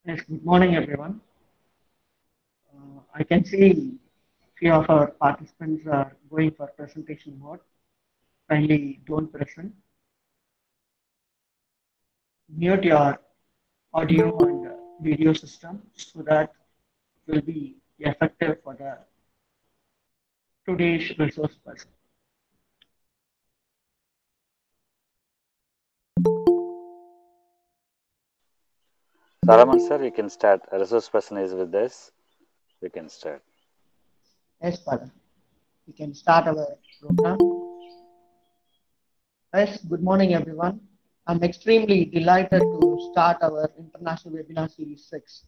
Yes, good morning, everyone. I can see few of our participants are going for presentation mode. Kindly don't present. Mute your audio and video system so that it will be effective for the today's resource person. Saraman sir, we can start. A resource person is with us. We can start. Yes, Father. We can start our program. Yes, good morning, everyone. I'm extremely delighted to start our International Webinar Series 6.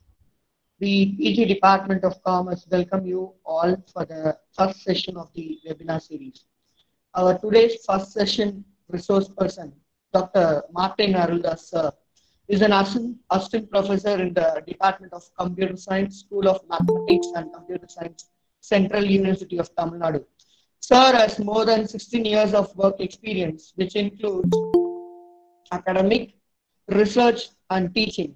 The PG Department of Commerce welcome you all for the first session of the webinar series. Our today's first session resource person, Dr. Martin Aruldas sir, is an assistant professor in the Department of Computer Science, School of Mathematics and Computer Science, Central University of Tamil Nadu. Sir has more than 16 years of work experience, which includes academic, research, and teaching.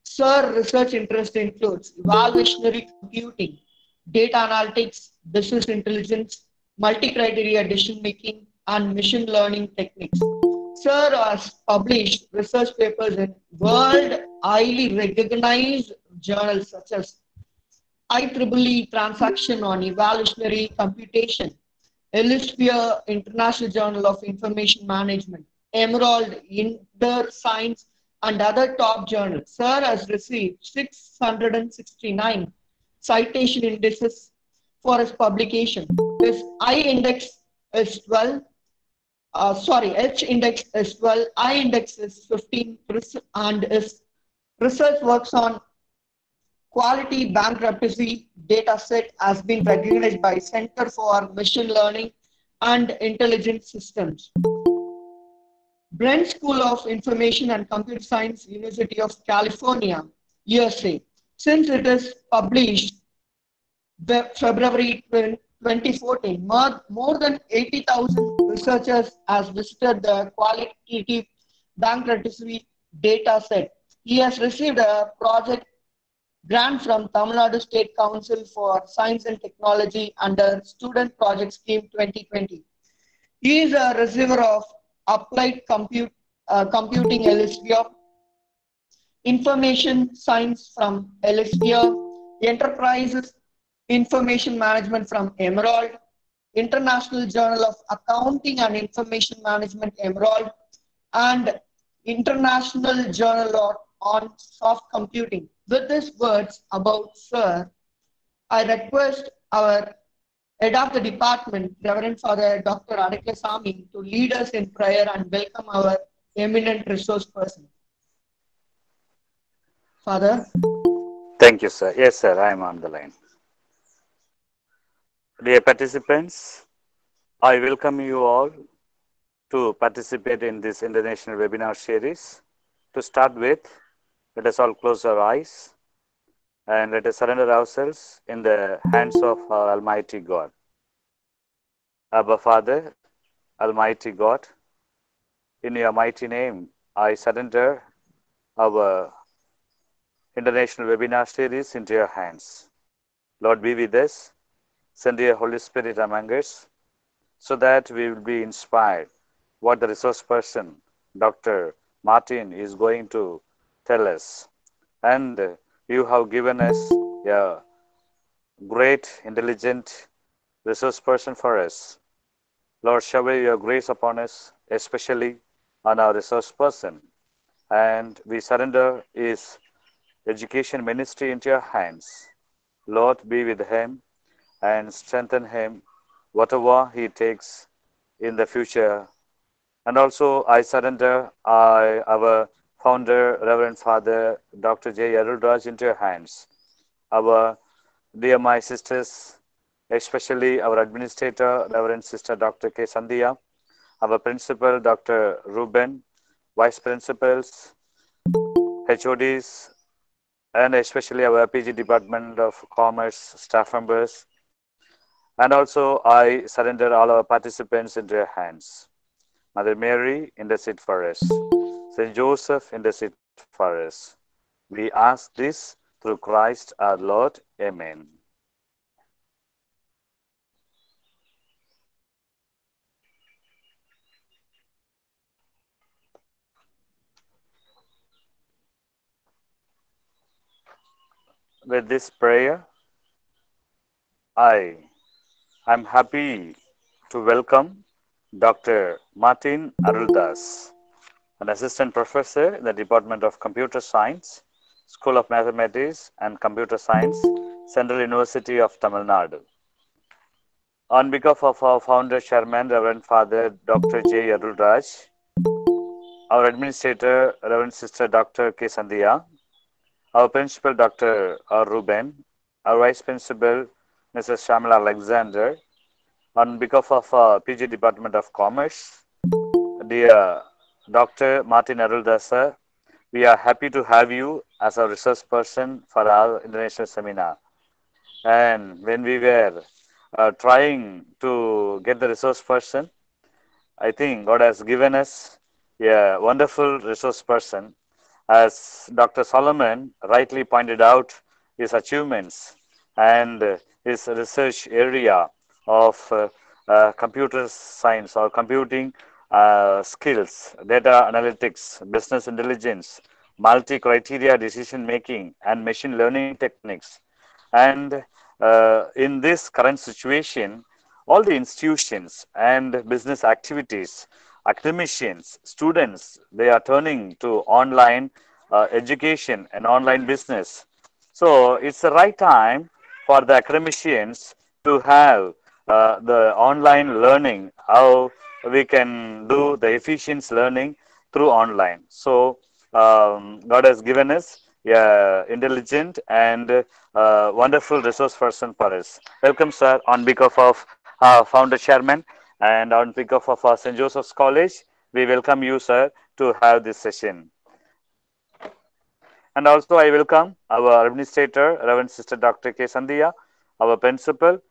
Sir research interest includes evaluationary computing, data analytics, business intelligence, multi-criteria decision making, and machine learning techniques. Sir has published research papers in world highly recognized journals such as IEEE Transaction on Evolutionary Computation, Elsevier International Journal of Information Management, Emerald, Inter Science, and other top journals. Sir has received 669 citation indices for his publication. His I index is 12. H index is 12, I index is 15, and his Research works on quality bankruptcy data set has been recognized by Center for Machine Learning and Intelligent Systems. Brent School of Information and Computer Science, University of California, USA. Since it is published February 2014, more than 80,000 researchers has visited the qualitative bankruptcy data set. He has received a project grant from Tamil Nadu State Council for Science and Technology under Student Project Scheme 2020. He is a receiver of Applied Computing Elsevier, Information Science from Elsevier, Enterprises Information Management from Emerald, International Journal of Accounting and Information Management Emerald, and International Journal on Soft Computing. With these words about Sir, I request our Head of the Department, Reverend Father Dr. Adekasamy, to lead us in prayer and welcome our eminent resource person. Father. Thank you, sir. Yes, sir, I am on the line. Dear participants, I welcome you all to participate in this international webinar series. To start with, let us all close our eyes and let us surrender ourselves in the hands of our Almighty God. Abba Father, Almighty God, in your mighty name, I surrender our international webinar series into your hands. Lord, be with us. Send your Holy Spirit among us so that we will be inspired what the resource person, Dr. Martin, is going to tell us. And you have given us a great, intelligent resource person for us. Lord, shower your grace upon us, especially on our resource person. And we surrender his education ministry into your hands. Lord, be with him and strengthen him, whatever he takes in the future. And also, I surrender our founder, Reverend Father Dr. J. Arulraj, into your hands. Our dear my sisters, especially our administrator, Reverend Sister Dr. K. Sandhya, our principal, Dr. Ruben, vice principals, HODs, and especially our PG Department of Commerce staff members. And also, I surrender all our participants into your hands. Mother Mary, intercede for us. Saint Joseph, intercede for us. We ask this through Christ our Lord. Amen. With this prayer, I am happy to welcome Dr. Martin Aruldas, an assistant professor in the Department of Computer Science, School of Mathematics and Computer Science, Central University of Tamil Nadu. On behalf of our founder, Chairman, Reverend Father Dr. J. Arulraj, our administrator, Reverend Sister Dr. K. Sandhya, our principal, Dr. R. Ruben, our vice principal, Mrs. Shamala Alexander, on behalf of PG Department of Commerce, dear Dr. Martin Aruldas, we are happy to have you as a resource person for our international seminar. And when we were trying to get the resource person, I think God has given us a wonderful resource person. As Dr. Solomon rightly pointed out his achievements and his research area of computer science or computing skills, data analytics, business intelligence, multi-criteria decision making, and machine learning techniques. And in this current situation, all the institutions and business activities, academicians, students, they are turning to online education and online business. So it's the right time for the academicians to have the online learning, how we can do the efficient learning through online. So God has given us intelligent and wonderful resource person for us. Welcome, sir, on behalf of our founder chairman and on behalf of our St. Joseph's College. We welcome you, sir, to have this session. And also, I welcome our administrator, Reverend Sister Dr. K. Sandhya, our principal,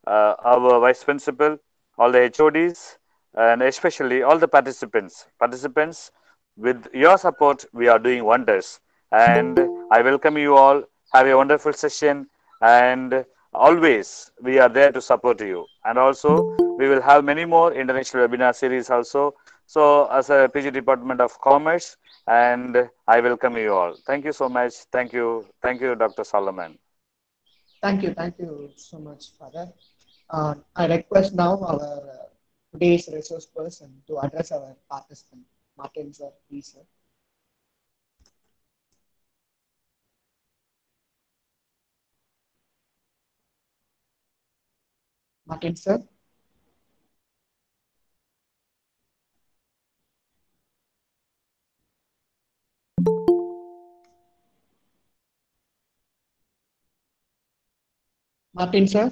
our vice principal, all the HODs, and especially all the participants. Participants, with your support, we are doing wonders. And I welcome you all. Have a wonderful session. And always, we are there to support you. And also, we will have many more international webinar series also. So, as a PG Department of Commerce, and I welcome you all. Thank you so much. Thank you, Dr. Solomon. Thank you so much, Father. I request now our today's resource person to address our participant. Martin, sir, please, sir. Martin, sir. Martin, sir.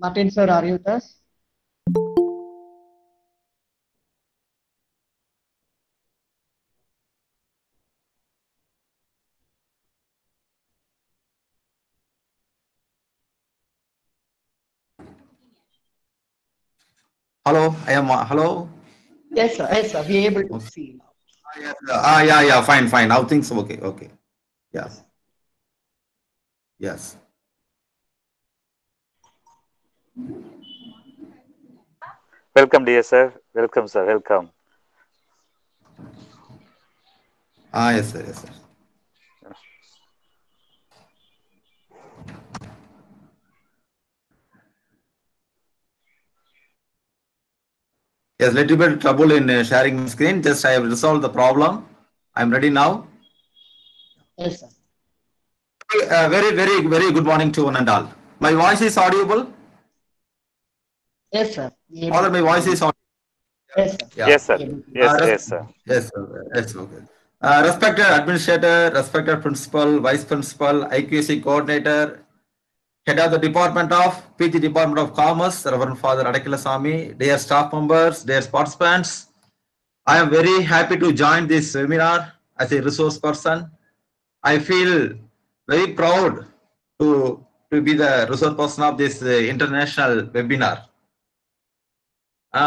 Martin, sir, are you with us? Hello, I am. Hello. Yes, sir. Yes, sir. We are able to see now. Yeah. Fine. Now things okay. Yeah. Yes. Welcome, dear sir. Welcome, sir. Welcome. Yes, sir. Yes, little bit trouble in sharing my screen. Just I have resolved the problem. I'm ready now. Yes, sir. Very good morning to one and all. My voice is audible? Yes, sir. Father, my voice is audible. Yes, sir. Yeah. Yes, sir. Yes, sir. Yes, sir. Yes, okay. Respected administrator, respected principal, vice principal, IQC coordinator, head of the Department of PG Department of Commerce, Reverend Father Adakilasamy, dear staff members, dear participants, I am very happy to join this webinar as a resource person. I feel very proud to be the resource person of this international webinar.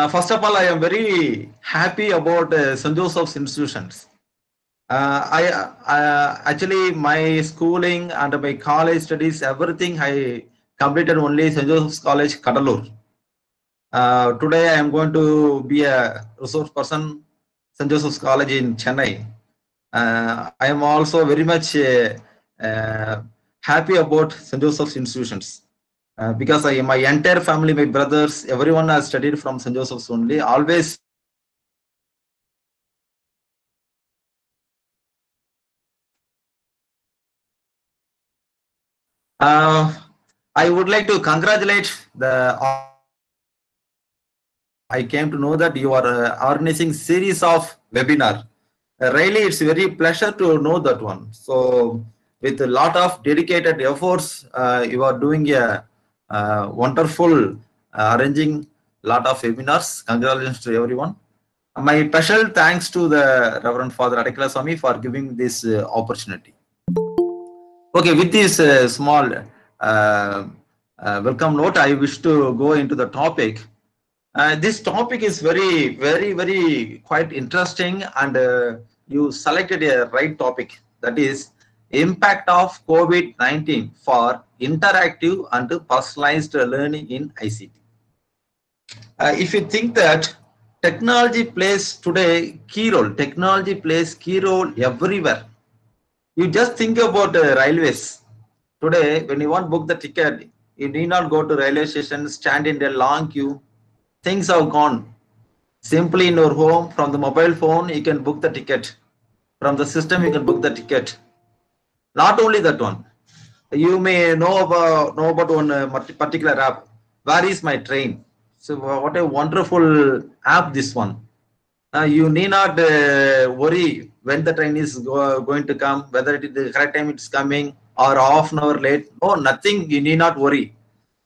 First of all, I am very happy about St. Joseph's institutions. Actually my schooling and my college studies, everything I completed only St. Joseph's College, Kadalur. Today I am going to be a resource person, St. Joseph's College in Chennai. I am also very much happy about St. Joseph's institutions because my entire family, my brothers, everyone has studied from St. Joseph's only. Always I would like to congratulate the. I came to know that you are organizing series of webinar. Really, it's very pleasure to know that one. So, with a lot of dedicated efforts, you are doing a wonderful arranging lot of webinars. Congratulations to everyone. My special thanks to the Reverend Father Adakilasamy for giving this opportunity. Okay, with this small welcome note, I wish to go into the topic. This topic is very quite interesting, and you selected a right topic, that is impact of COVID-19 for interactive and personalized learning in ICT. If you think that technology plays today key role, technology plays key role everywhere. You just think about railways. Today, when you want to book the ticket, you need not go to railway station, stand in a long queue. Things have gone. Simply in your home, from the mobile phone, you can book the ticket. From the system, you can book the ticket. Not only that one, you may know about one particular app. Where is my train? So what a wonderful app this one. You need not worry when the train is going to come, whether it is the correct time it's coming or half an hour late. No, nothing. You need not worry.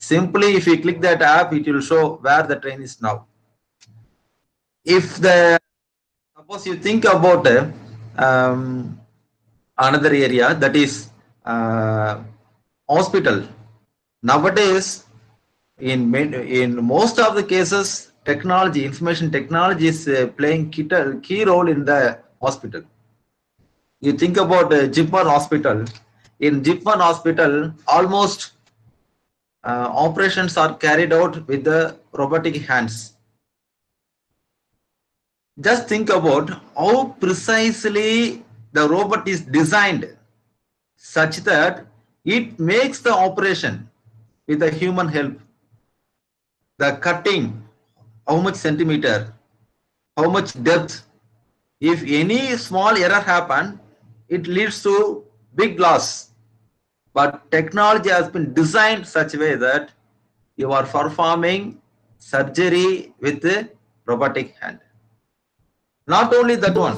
Simply, if you click that app, it will show where the train is now. If suppose you think about another area, that is hospital. Nowadays, in most of the cases, technology, information technology is playing key role in the hospital. You think about Jipman Hospital. In Jipman Hospital, almost operations are carried out with the robotic hands. Just think about how precisely the robot is designed such that it makes the operation with the human help. The cutting, how much centimeter, how much depth. If any small error happen, it leads to big loss. But technology has been designed such a way that you are performing surgery with the robotic hand. Not only that one,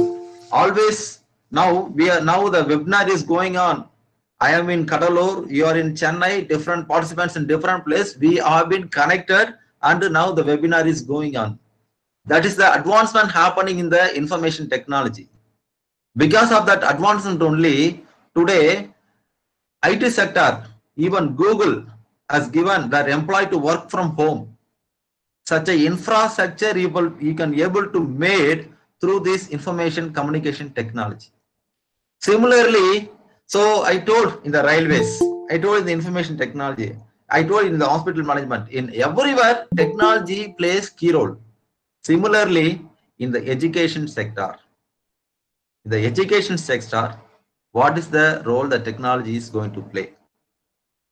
always now the webinar is going on. I am in Kadalur, you are in Chennai, different participants in different places. We have been connected and now the webinar is going on. That is the advancement happening in the information technology. Because of that advancement only, today IT sector, even Google has given their employee to work from home. Such a infrastructure you can able to made through this information communication technology. Similarly, so I told in the railways, I told in the information technology, I told in the hospital management, in everywhere technology plays key role. Similarly, in the education sector, what is the role that technology is going to play?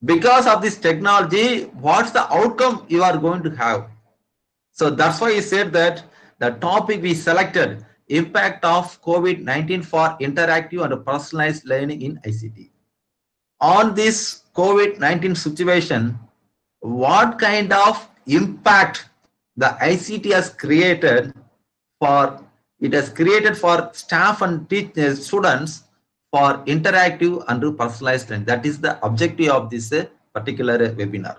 Because of this technology, what's the outcome you are going to have? So that's why I said that the topic we selected, impact of COVID-19 for interactive and personalized learning in ICT. On this COVID-19 situation, what kind of impact the ICT has created for staff and students for interactive and personalized learning. That is the objective of this particular webinar.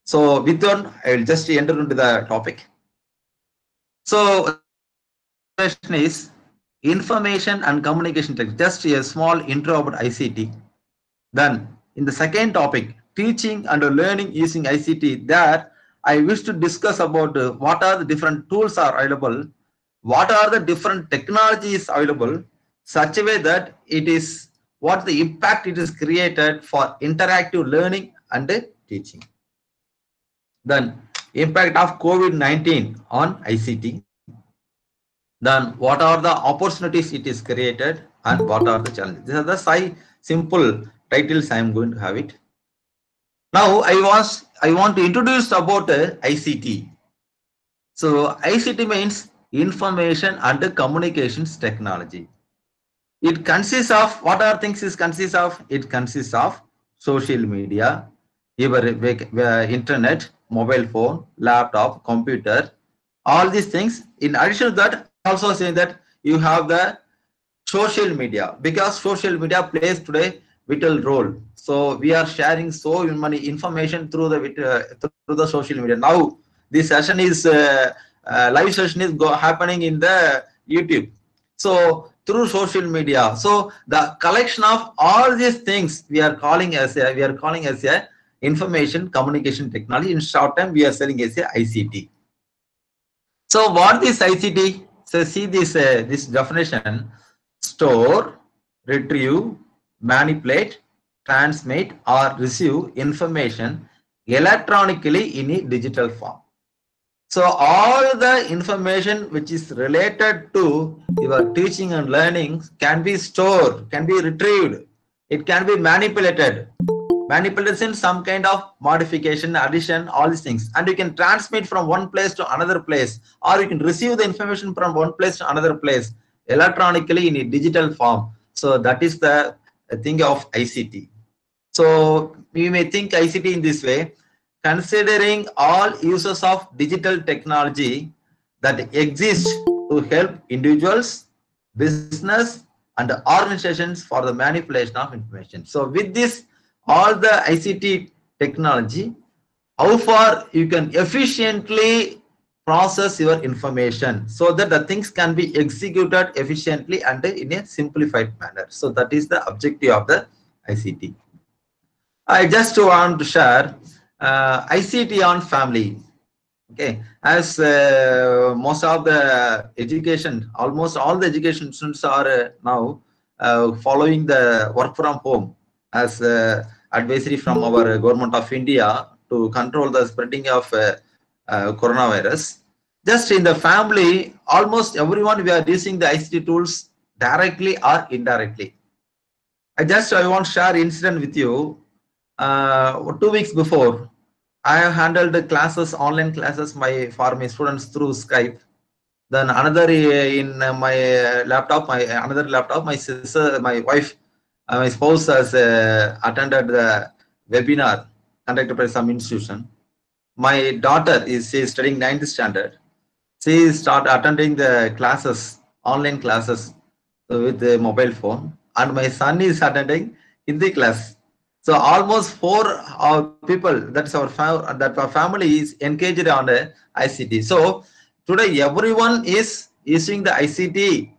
So with that, I will just enter into the topic. So the question is information and communication tech. Just a small intro about ICT. Then in the second topic, teaching and learning using ICT, there I wish to discuss about what are the different tools are available, what are the different technologies available, such a way that it is what the impact it is created for interactive learning and teaching. Then impact of COVID-19 on ICT. Then what are the opportunities it is created and what are the challenges. These are the simple titles I am going to have it. Now I want to introduce about ICT. So ICT means information and communications technology. It consists of what are things it consists of? It consists of social media, your internet, mobile phone, laptop, computer, all these things. In addition to that, also saying that you have the social media, because social media plays today vital role. So we are sharing so many information through the social media. Now this session is live session is happening in the YouTube. So through social media, so the collection of all these things we are calling as a information communication technology. In short term, we are selling as a ICT. So what is ICT? So see this this definition: store, retrieve, manipulate, transmit or receive information electronically in a digital form. So all the information which is related to your teaching and learning can be stored, can be retrieved, it can be manipulated Manipulation, some kind of modification, addition, all these things. And you can transmit from one place to another place, or you can receive the information from one place to another place electronically in a digital form. So that is the thing of ICT. So we may think ICT in this way, considering all uses of digital technology that exist to help individuals, business, and organizations for the manipulation of information. So with this, all the ICT technology, how far you can efficiently process your information so that the things can be executed efficiently and in a simplified manner. So that is the objective of the ICT. I just want to share ICT on family. Okay, as most of the education, almost all the education students are now following the work from home as advisory from our government of India to control the spreading of coronavirus. Just in the family, almost everyone we are using the ICT tools directly or indirectly. I want to share incident with you. 2 weeks before, I have handled the classes, online classes for my students through Skype. Then another in my laptop, another laptop, my sister, my wife, my spouse has attended the webinar conducted by some institution. My daughter is studying 9th standard. She started attending the classes, online classes with the mobile phone, and my son is attending Hindi class. So almost 4 people, that's our family is engaged on the ICT. So today everyone is using the ICT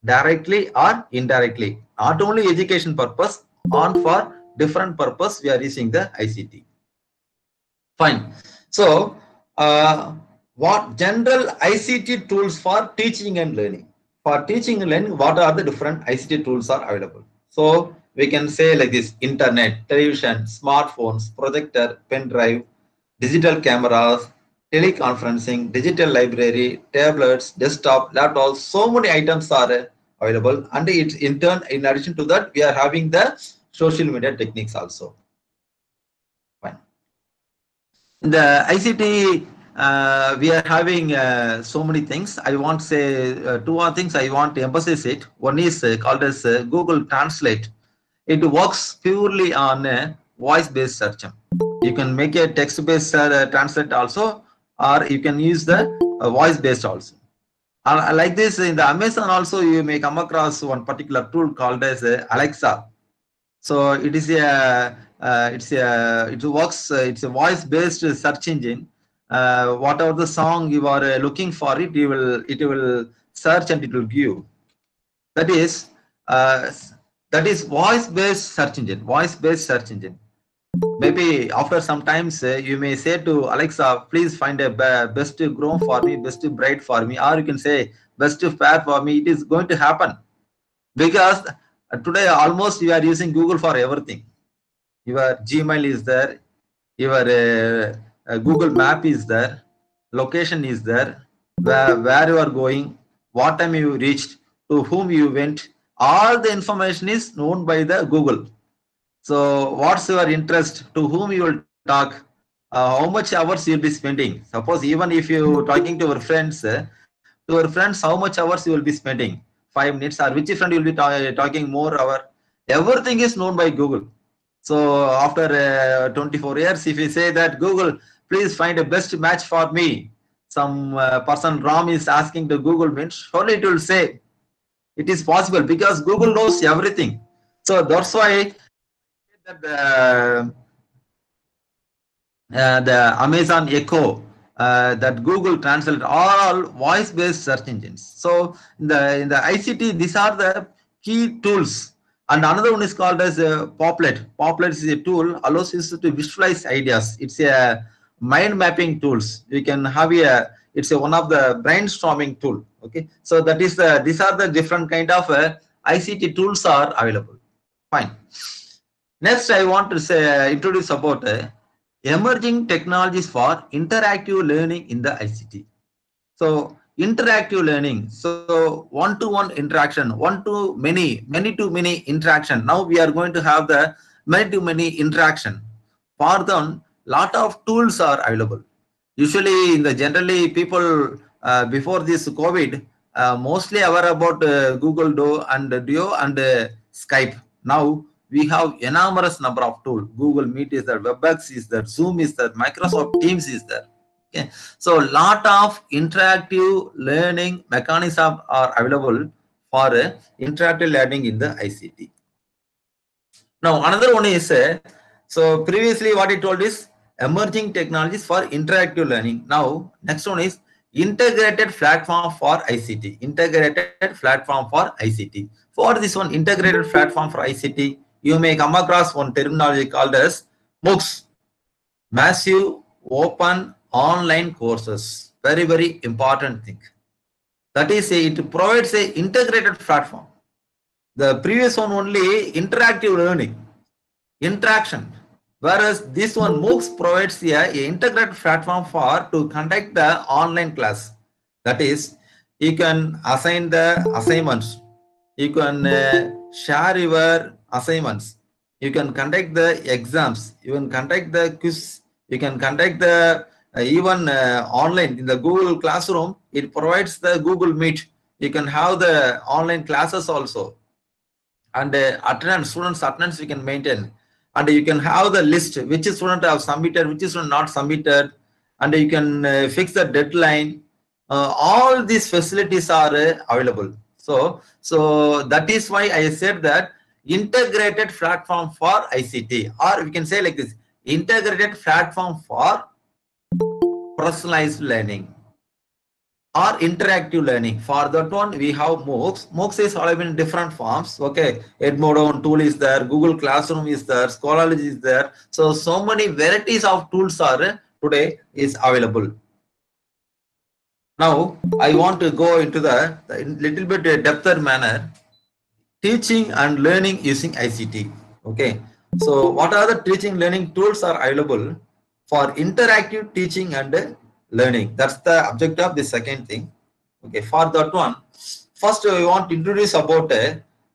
directly or indirectly, not only education purpose, on for different purpose we are using the ICT. Fine. So what general ICT tools for teaching and learning? For teaching and learning, what are the different ICT tools are available? So we can say like this: internet, television, smartphones, projector, pen drive, digital cameras, teleconferencing, digital library, tablets, desktop, laptops. So many items are available, and it's in turn, in addition to that, we are having the social media techniques also. Fine. In the ICT, we are having so many things. I want to say 2 more things. I want to emphasize it. One is called as Google Translate. It works purely on voice-based search. You can make a text-based translate also, or you can use the voice-based also. Like this, in the Amazon also, you may come across one particular tool called as Alexa. So it is it works. It's a voice-based search engine. Whatever the song you are looking for, it will search and it will give you. That is voice-based search engine. Voice-based search engine. Maybe after some times you may say to Alexa, please find a best groom for me, best bride for me, or you can say best fair for me. It is going to happen because today almost you are using Google for everything. Your Gmail is there, your Google Map is there, location is there, where you are going, what time you reached, to whom you went. All the information is known by the Google. So what's your interest, to whom you will talk, how much hours you'll be spending. Suppose even if you talking to your friends, how much hours you will be spending, 5 minutes, or which friend you will be talking more hour. Everything is known by Google. So after 24 years, if you say that Google, please find a best match for me, some person Ram is asking to Google, means surely it will say it is possible because Google knows everything. So that's why that the Amazon Echo, that Google Translate, all voice-based search engines. So in the ICT, these are the key tools. And another one is called as Poplet. Poplet is a tool allows you to visualize ideas. It's a mind mapping tools. You can have it's one of the brainstorming tool. Okay, so that is these are the different kind of ICT tools are available. Fine. Next, I want to introduce about emerging technologies for interactive learning in the ICT. So interactive learning, so one-to-one interaction, one to many, many to many interaction. Now we are going to have the many interaction. For them, lot of tools are available. Usually, in the generally people before this COVID, mostly aware about Google Duo and Skype. Now we have enormous number of tools. Google Meet is there, WebEx is there, Zoom is there, Microsoft Teams is there. Okay, so lot of interactive learning mechanisms are available for interactive learning in the ICT. Now another one is so previously what I told is emerging technologies for interactive learning. Now next one is integrated platform for ICT. Integrated platform for ICT. For this one, integrated platform for ICT, you may come across one terminology called as MOOCs, massive open online courses. Very important thing. That is, it provides a integrated platform. The previous one only interactive learning, interaction. Whereas this one MOOCs provides a integrated platform for to conduct the online class. That is, you can assign the assignments, you can share your assignments, you can conduct the exams, you can conduct the quiz, you can conduct the even online in the Google Classroom. It provides the Google Meet. You can have the online classes also, and attendance, students attendance we can maintain. And you can have the list which student have submitted, which is not submitted, and you can fix the deadline. All these facilities are available. So that is why I said that integrated platform for ICT, or we can say like this: integrated platform for personalized learning or interactive learning. For that one, we have MOOCs. MOOCs is available in different forms. Okay, Edmodo tool is there, Google Classroom is there, Scholarly is there. So many varieties of tools are today is available. Now, I want to go into the little bit depther manner, teaching and learning using ICT. Okay, so what are the teaching learning tools are available for interactive teaching and learning? That's the objective of the second thing. Okay, for that one, first we want to introduce about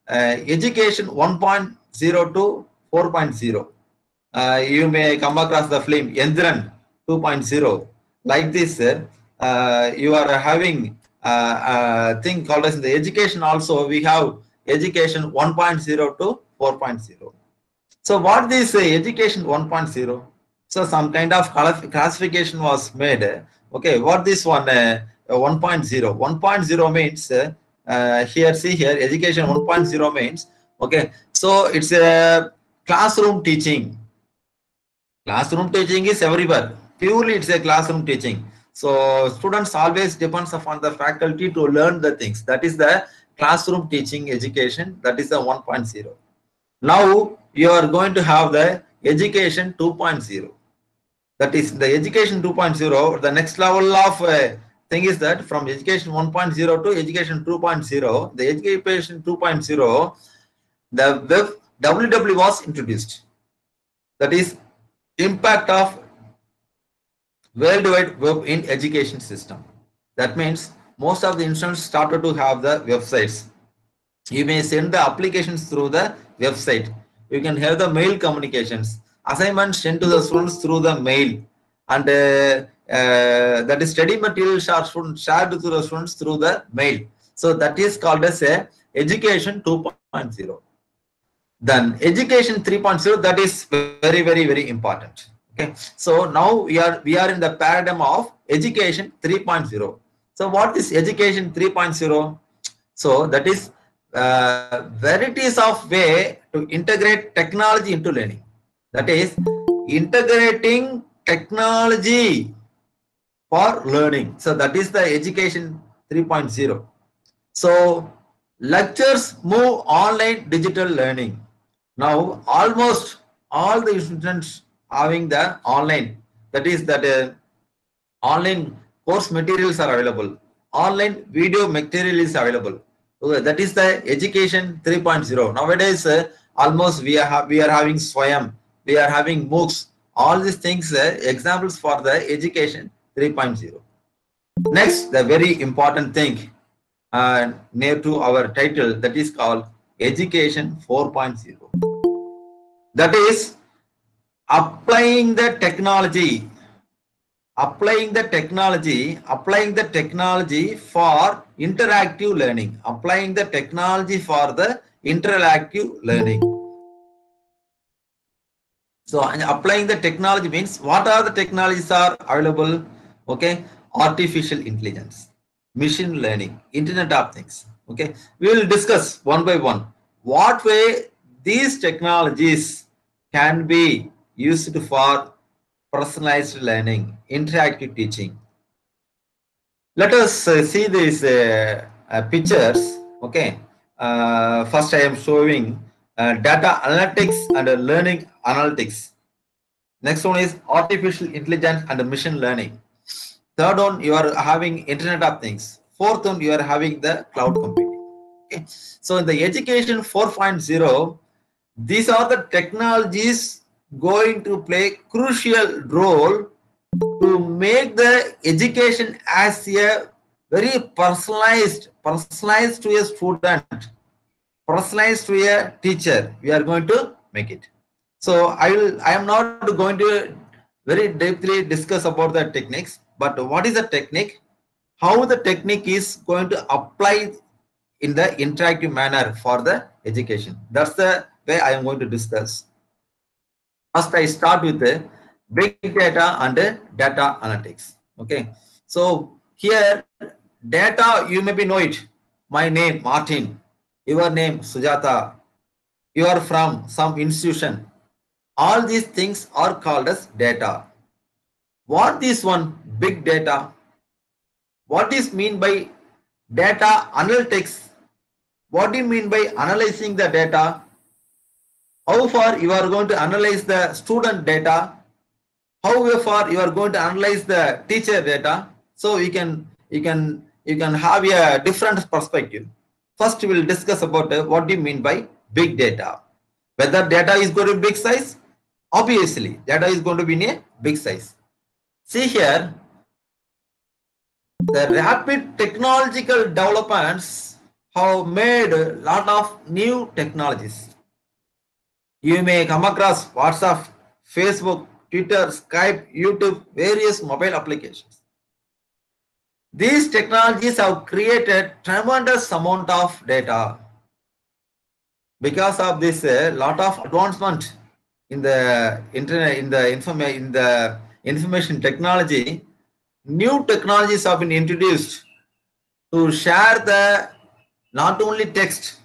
education 1.0 to 4.0. You may come across the film Yendran 2.0. Like this, you are having a thing called as the education. Also, we have education 1.0 to 4.0. So what is education 1.0? So some kind of classification was made. Okay, what this one 1.0? 1.0 means here, see here, education 1.0 means, okay, so it's a classroom teaching. Classroom teaching is everywhere. Purely it's a classroom teaching. So students always depends upon the faculty to learn the things. That is the classroom teaching education. That is the 1.0. Now you are going to have the education 2.0. That is the education 2.0. The next level of thing is that from education 1.0 to education 2.0, the education 2.0, the web WW was introduced. That is impact of World Wide Web in education system. That means most of the institutions started to have the websites. You may send the applications through the website. You can have the mail communications. Assignments sent to the students through the mail, and that is study materials are shared to the students through the mail. So that is called as a education 2.0. Then education 3.0, that is very important. Okay, so now we are in the paradigm of education 3.0. So what is education 3.0? So that is varieties of way to integrate technology into learning. That is integrating technology for learning. So that is the education 3.0. So lectures move online digital learning. Now almost all the students having the online, that is that online course materials are available, online video material is available. Okay, that is the education 3.0. Nowadays almost we are having Swayam, we are having MOOCs, all these things examples for the education 3.0. Next, the very important thing near to our title, that is called education 4.0. That is applying the technology for interactive learning. Applying the technology for the interactive learning. So applying the technology means what are the technologies are available? Okay, artificial intelligence, machine learning, Internet of Things. Okay, we will discuss one by one what way these technologies can be used for personalized learning, interactive teaching. Let us see these pictures. Okay, first I am showing data analytics and learning analytics. Next one is artificial intelligence and machine learning. Third one, you are having Internet of Things. Fourth one, you are having the cloud computing. Okay. So in the education 4.0, these are the technologies going to play crucial role to make the education as a very personalized to a student, personalized to a teacher. We are going to make it. So I am not going to very deeply discuss about the techniques, but what is the technique, how the technique is going to apply in the interactive manner for the education. That's the way I am going to discuss. First, I start with the big data and data analytics. Okay, so here data, you maybe know it. My name Martin, your name Sujata, you are from some institution. All these things are called as data. What is one big data? What is mean by data analytics? What do you mean by analyzing the data? How far you are going to analyze the student data? How far you are going to analyze the teacher data? So you can have a different perspective. First, we will discuss about what do you mean by big data. Whether data is going to be big size? Obviously, data is going to be in a big size. See here, the rapid technological developments have made a lot of new technologies. You may come across WhatsApp, Facebook, Twitter, Skype, YouTube, various mobile applications. These technologies have created tremendous amount of data. Because of this, lot of advancement in the internet, in the information technology, new technologies have been introduced to share the not only text,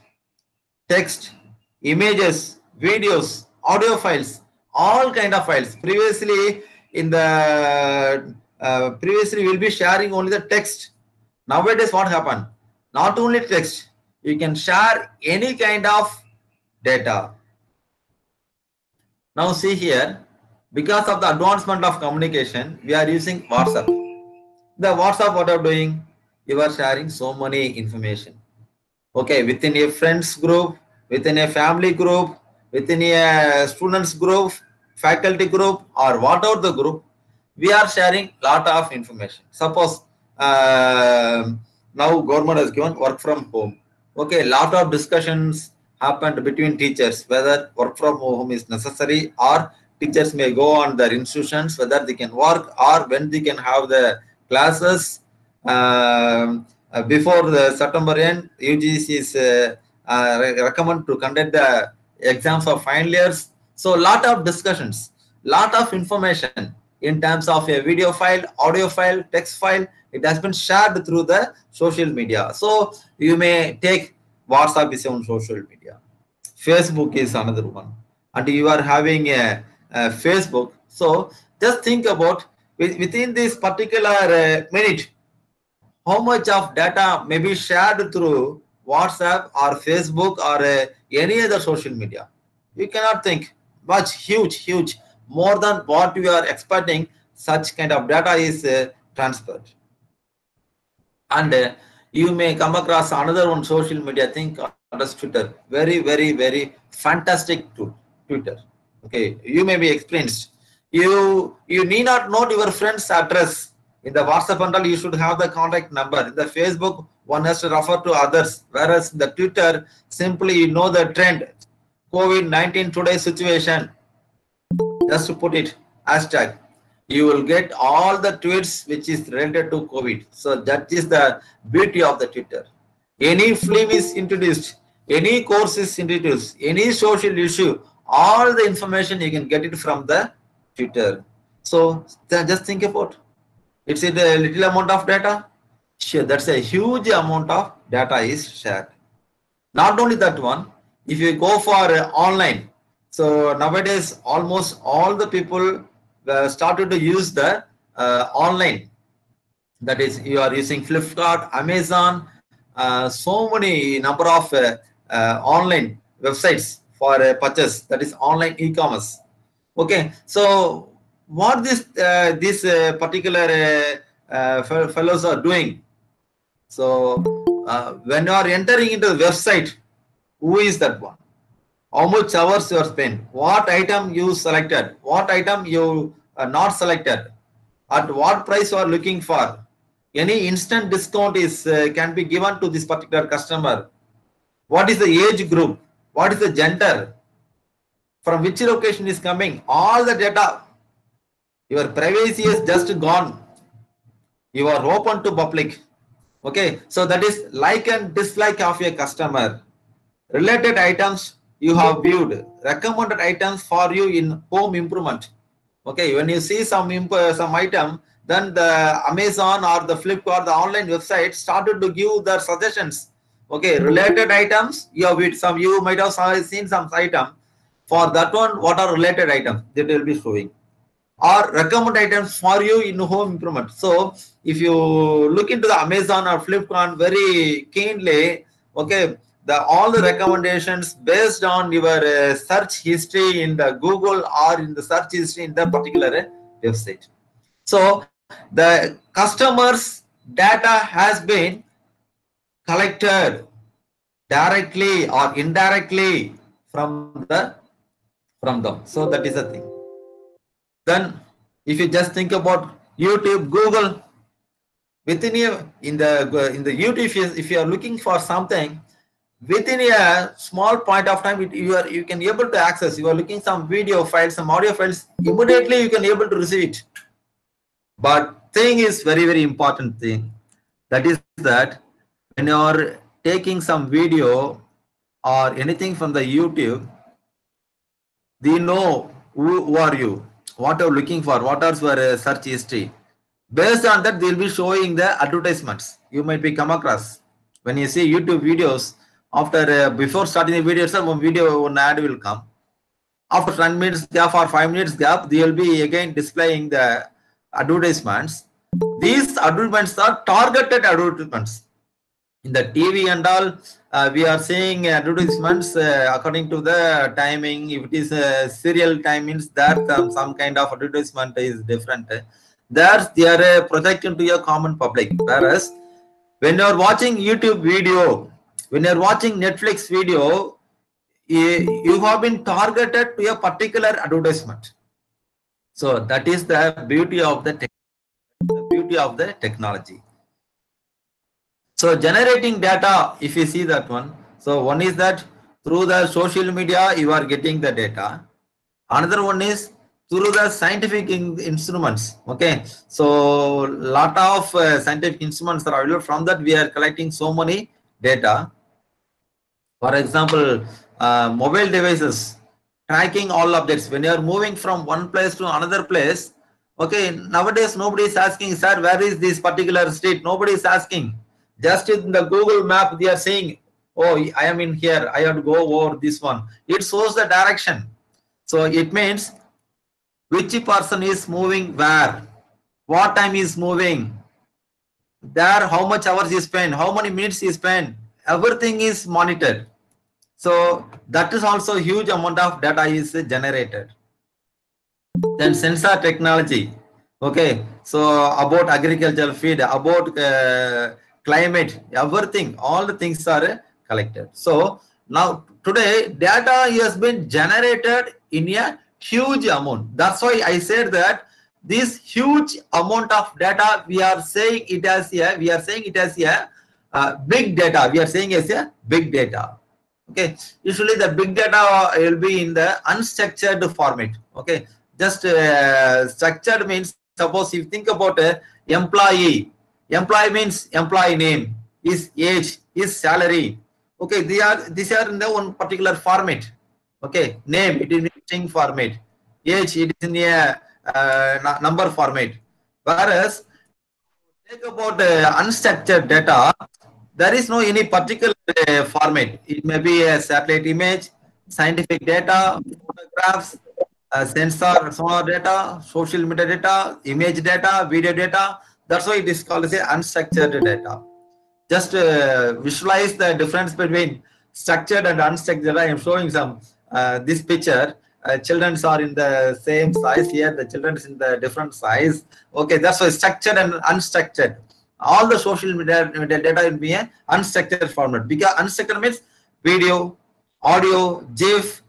images, videos, audio files, all kind of files. Previously, in the previously we'll be sharing only the text. Nowadays, what happened? Not only text, you can share any kind of data. Now see here, because of the advancement of communication, we are using WhatsApp. The WhatsApp, what are doing? You are sharing so many information. Okay, within a friends group, within a family group, within a students group, faculty group, or whatever the group, we are sharing lot of information. Suppose now government has given work from home. Okay, lot of discussions happened between teachers whether work from home is necessary or teachers may go on their institutions, whether they can work or when they can have the classes. Before the September end, UGC is recommend to conduct the exams of final years. So lot of discussions, lot of information in terms of a video file, audio file, text file. It has been shared through the social media. So you may take WhatsApp is on social media. Facebook is another one. And you are having a Facebook. So just think about within this particular minute, how much of data may be shared through WhatsApp or Facebook or any other social media. You cannot think much, huge, more than what we are expecting. Such kind of data is transferred. And you may come across another one social media thing as Twitter. Very fantastic tool, Twitter. Okay, you may be experienced. You need not know your friend's address. In the WhatsApp bundle, you should have the contact number. In the Facebook, one has to refer to others. Whereas in the Twitter, simply you know the trend. COVID-19 today's situation, just to put it, hashtag, you will get all the tweets which is related to COVID. So that is the beauty of the Twitter. Any film is introduced, any course is introduced, any social issue, all the information you can get it from the Twitter. So just think about, it's a little amount of data. Sure, that's a huge amount of data is shared. Not only that one, if you go for online, so nowadays almost all the people started to use the online. That is, you are using Flipkart, Amazon, so many number of online websites for purchase. That is online e-commerce. Okay, so what this particular fellows are doing. So when you are entering into the website, who is that one? How much hours you are spent? What item you selected? What item you not selected? At what price you are looking for? Any instant discount is can be given to this particular customer. What is the age group? What is the gender? From which location is coming? All the data. Your privacy is just gone. You are open to public. Okay, so that is like and dislike of a customer. Related items you have viewed, recommended items for you in home improvement. Okay, when you see some item, then the Amazon or the Flipkart, the online website started to give their suggestions. Okay, related items you have viewed, some you might have seen some item. For that one, what are related items? That will be showing. Or recommend items for you in home improvement. So if you look into the Amazon or Flipkart very keenly, okay, all the recommendations based on your search history in the Google or in the search history in the particular website. So the customers' data has been collected directly or indirectly from them. So that is the thing. Then if you just think about YouTube, Google, within in the YouTube, if you are looking for something, within a small point of time, you can able to access. You are looking some video files, some audio files, immediately you can able to receive it. But thing is very important thing. That is that when you are taking some video or anything from the YouTube, they know who are you, what are you looking for, what are your search history. Based on that, they will be showing the advertisements you might be come across. When you see YouTube videos, after before starting the video itself, one ad will come. After 10 minutes gap or 5 minutes gap, they will be again displaying the advertisements. These advertisements are targeted advertisements. In the TV and all, we are seeing advertisements according to the timing. If it is serial time, means that some kind of advertisement is different. There they are projecting to a common public. Whereas when you are watching YouTube video, when you are watching Netflix video, you have been targeted to a particular advertisement. So that is the beauty of the technology. So generating data, if you see that one, so one is that through the social media you are getting the data. Another one is through the scientific instruments. Okay, so lot of scientific instruments are available. From that we are collecting so many data. For example, mobile devices tracking all updates. When you are moving from one place to another place, okay, nowadays nobody is asking, sir, where is this particular street? Nobody is asking. Just in the Google map, they are saying, oh, I am in here, I have to go over this one. It shows the direction. So it means which person is moving where, what time is moving, there, how much hours he spent, how many minutes he spent, everything is monitored. So that is also a huge amount of data is generated. Then sensor technology. Okay, so about agricultural feed, about climate, everything, all the things are collected. So now today data has been generated in a huge amount. That's why I said that this huge amount of data, we are saying it as a big data. We are saying as a big data. Okay, usually the big data will be in the unstructured format. Okay, just structured means, suppose you think about a employee. Employee means employee name, his age, his salary. Okay, these are in the one particular format. Okay, name it is in string format, age it is in a number format. Whereas take about unstructured data, there is no any particular format. It may be a satellite image, scientific data, photographs, sensor sonar data, social media data, image data, video data. That's why it is called as a unstructured data. Just visualize the difference between structured and unstructured data. I am showing some this picture. Children are in the same size here. The children is in the different size. Okay, that's why structured and unstructured. All the social media data will be a unstructured format. Because unstructured means video, audio, GIF,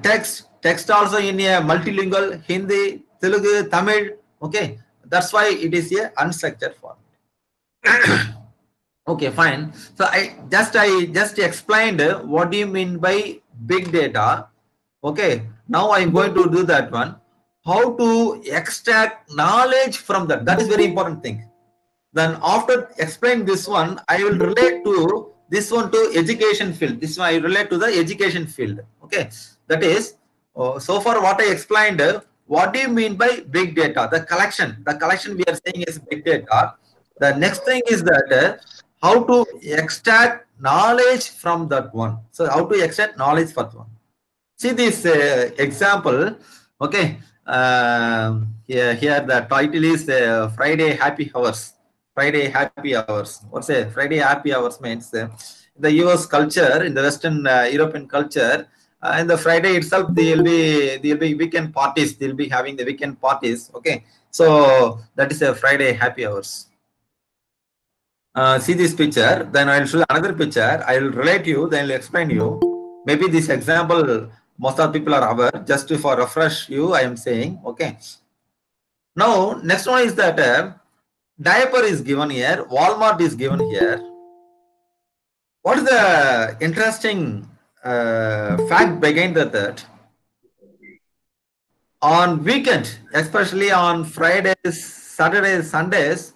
text also in a multilingual, Hindi, Telugu, Tamil. Okay, that's why it is a unstructured format. Okay, fine. So I just explained what do you mean by big data. Okay, now I'm going to do that one. How to extract knowledge from that. That is very important thing. Then after explain this one, I will relate to this one to education field. This one I relate to the education field. Okay, that is so far what I explained. What do you mean by big data? The collection we are saying is big data. The next thing is that how to extract knowledge from that one. So how to extract knowledge for that one. See this example. Okay, here the title is Friday Happy Hours. Friday Happy Hours. What's a Friday Happy Hours means? In the US culture, in the Western European culture, in the Friday itself, there will be weekend parties. They'll be having the weekend parties. Okay, so that is a Friday Happy Hours. See this picture. Then I'll show another picture. I will relate you. Then I'll explain you. Maybe this example most of the people are aware. Just to for refresh you, I am saying. Okay. Now next one is that diaper is given here. Walmart is given here. What is the interesting fact behind that? On weekend, especially on Fridays, Saturdays, Sundays,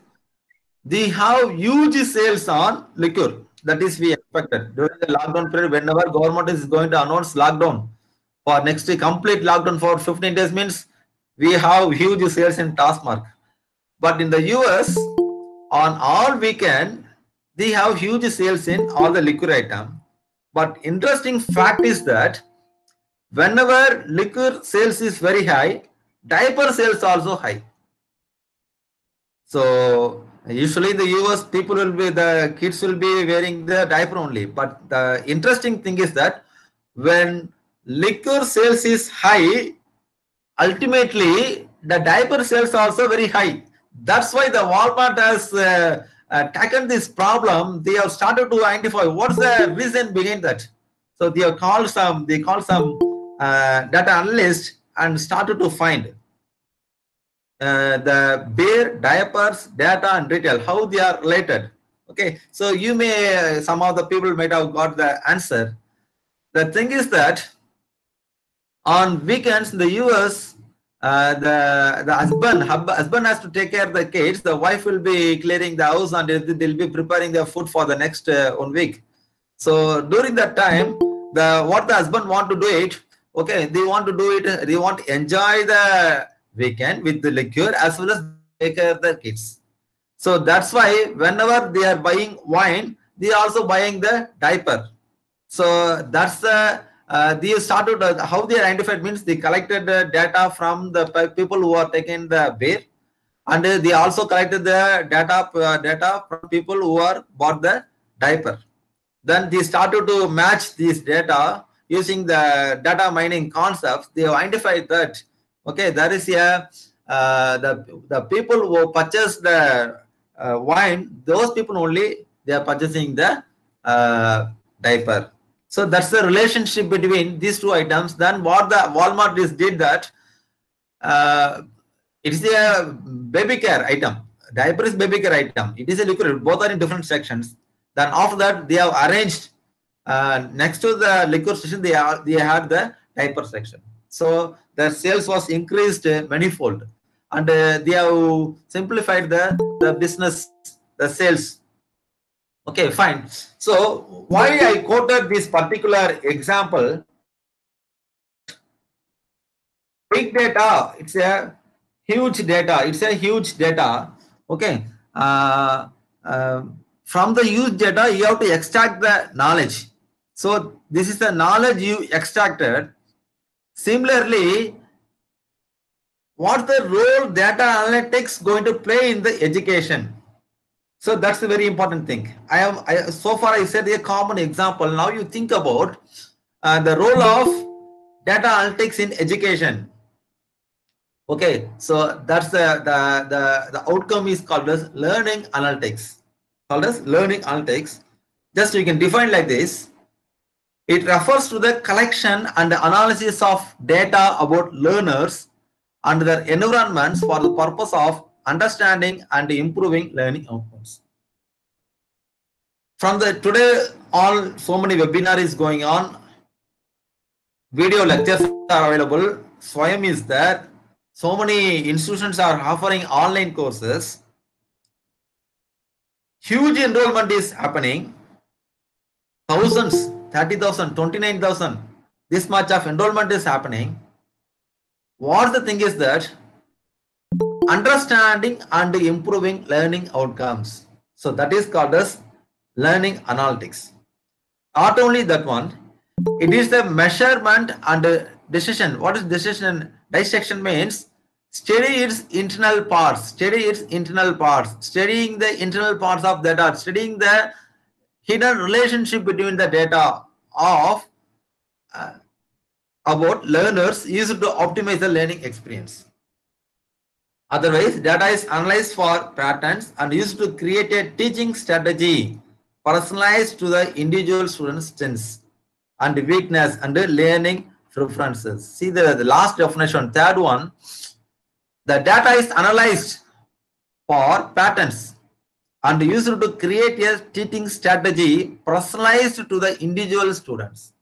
they have huge sales on liquor. That is we expected during the lockdown period. Whenever government is going to announce lockdown for next complete lockdown for 15 days means we have huge sales in Taskmark. But in the US, on all weekend, they have huge sales in all the liquor item. But interesting fact is that whenever liquor sales is very high, diaper sales also high. So usually in the US, the kids will be wearing the diaper only. But the interesting thing is that when liquor sales is high, ultimately the diaper sales are also very high. That's why the Walmart has taken this problem. They have started to identify what's the reason behind that. So they have called some data analysts and started to find the beer, diapers, data and retail, how they are related. Okay, so you may, some of the people might have got the answer. The thing is that on weekends in the US, the husband has to take care of the kids. The wife will be clearing the house and they'll be preparing their food for the next 1 week. So during that time, what the husband want to do it, okay, they want to do it, they want to enjoy the weekend with the liquor as well as take care of the kids. So that's why whenever they are buying wine, they are also buying the diaper. So that's the they started how they identified means they collected the data from the people who are taking the beer, and they also collected the data from people who are bought the diaper. Then they started to match these data using the data mining concepts. They identified that okay, there is a the people who purchase the wine, those people only they are purchasing the diaper. So that's the relationship between these two items. Then what the Walmart did that it is a baby care item. Diaper is baby care item. It is a liquid. Both are in different sections. Then after that they have arranged next to the liquor station, they had the diaper section. So their sales was increased manifold, and they have simplified the business, the sales. Okay, fine. So why I quoted this particular example? Big data, it's a huge data. It's a huge data. Okay. From the huge data, you have to extract the knowledge. So this is the knowledge you extracted. Similarly, what's the role data analytics going to play in the education? So that's a very important thing. So far I said a common example. Now you think about the role of data analytics in education. Okay, so that's the outcome is called as learning analytics. Called as learning analytics. Just you can define like this. It refers to the collection and the analysis of data about learners and their environments for the purpose of understanding and improving learning outcomes. From the today, so many webinars going on, video lectures are available, Swayam is there, so many institutions are offering online courses, huge enrollment is happening, thousands, 30,000, 29,000, this much of enrollment is happening. What the thing is that understanding and improving learning outcomes. So that is called as learning analytics. Not only that one, it is the measurement and decision. What is decision? Dissection means study its internal parts, studying the internal parts of data, studying the hidden relationship between the data of about learners used to optimize the learning experience. Otherwise, data is analyzed for patterns and used to create a teaching strategy personalized to the individual student's strengths and weakness and learning preferences. See the last definition, third one. The data is analyzed for patterns and used to create a teaching strategy personalized to the individual students.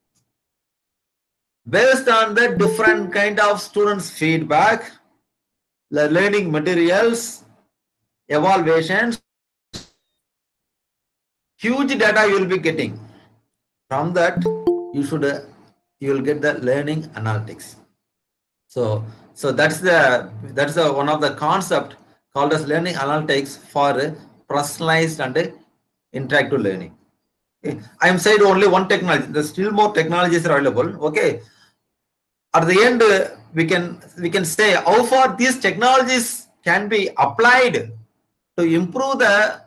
Based on the different kind of students' feedback, the learning materials, evaluations, huge data you will be getting. From that, you will get the learning analytics. So that's one of the concept called as learning analytics for personalized and interactive learning. Okay. I am saying only one technology. There's still more technologies are available. Okay. At the end, we can say how far these technologies can be applied to improve the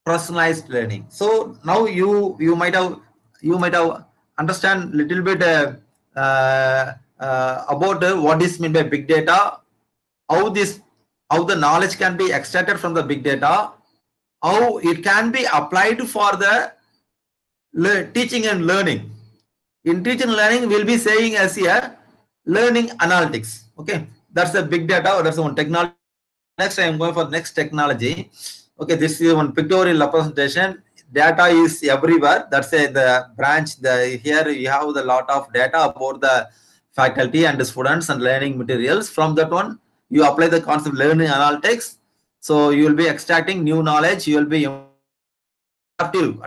personalized learning. So now you might have understand little bit about what is meant by big data, how the knowledge can be extracted from the big data, how it can be applied for the teaching and learning. In teaching and learning, we'll be saying as here learning analytics. Okay, that's the big data. That's one technology. Next, I am going for the next technology. Okay, this is one pictorial representation. Data is everywhere. That's the branch. Here you have a lot of data about the faculty and the students and learning materials. From that one, you apply the concept of learning analytics. So you will be extracting new knowledge. You will be adaptive.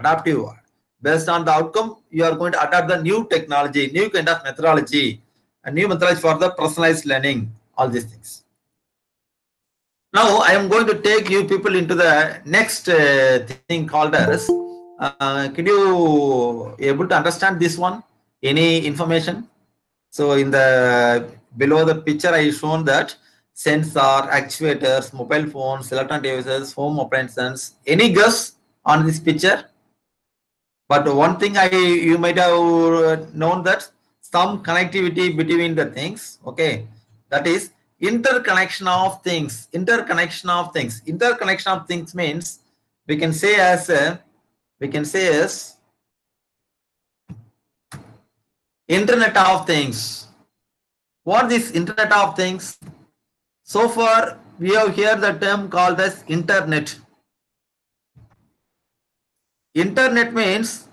Based on the outcome, you are going to adapt the new technology, new kind of methodology, a new methodology for the personalized learning, all these things. Now, I am going to take you people into the next thing called as, can you able to understand this one? Any information? So in the below the picture, I shown that sensor, actuators, mobile phones, electronic devices, home appliances. Any guess on this picture? But one thing you might have known that some connectivity between the things. Okay, that is interconnection of things. Interconnection of things means we can say as Internet of Things. What is Internet of Things? So far we have here the term called as internet. Internet means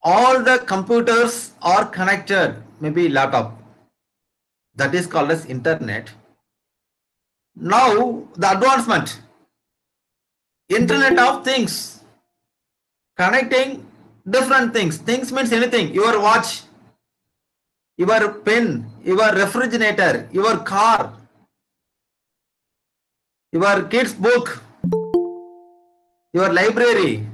all the computers are connected, maybe laptop. That is called as internet. Now the advancement, Internet of Things, connecting different things. Things means anything. Your watch, your pen, your refrigerator, your car, your kid's book, your library,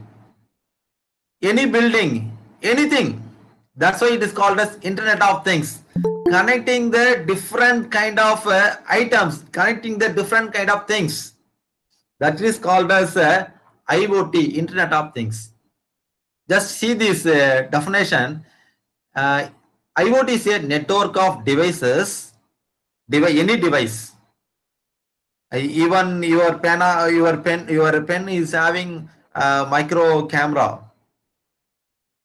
any building, anything. That's why it is called as Internet of Things. Connecting the different kind of items, connecting the different kind of things. That is called as IoT, Internet of Things. Just see this definition. IoT is a network of devices, any device. Even your pen is having a micro camera.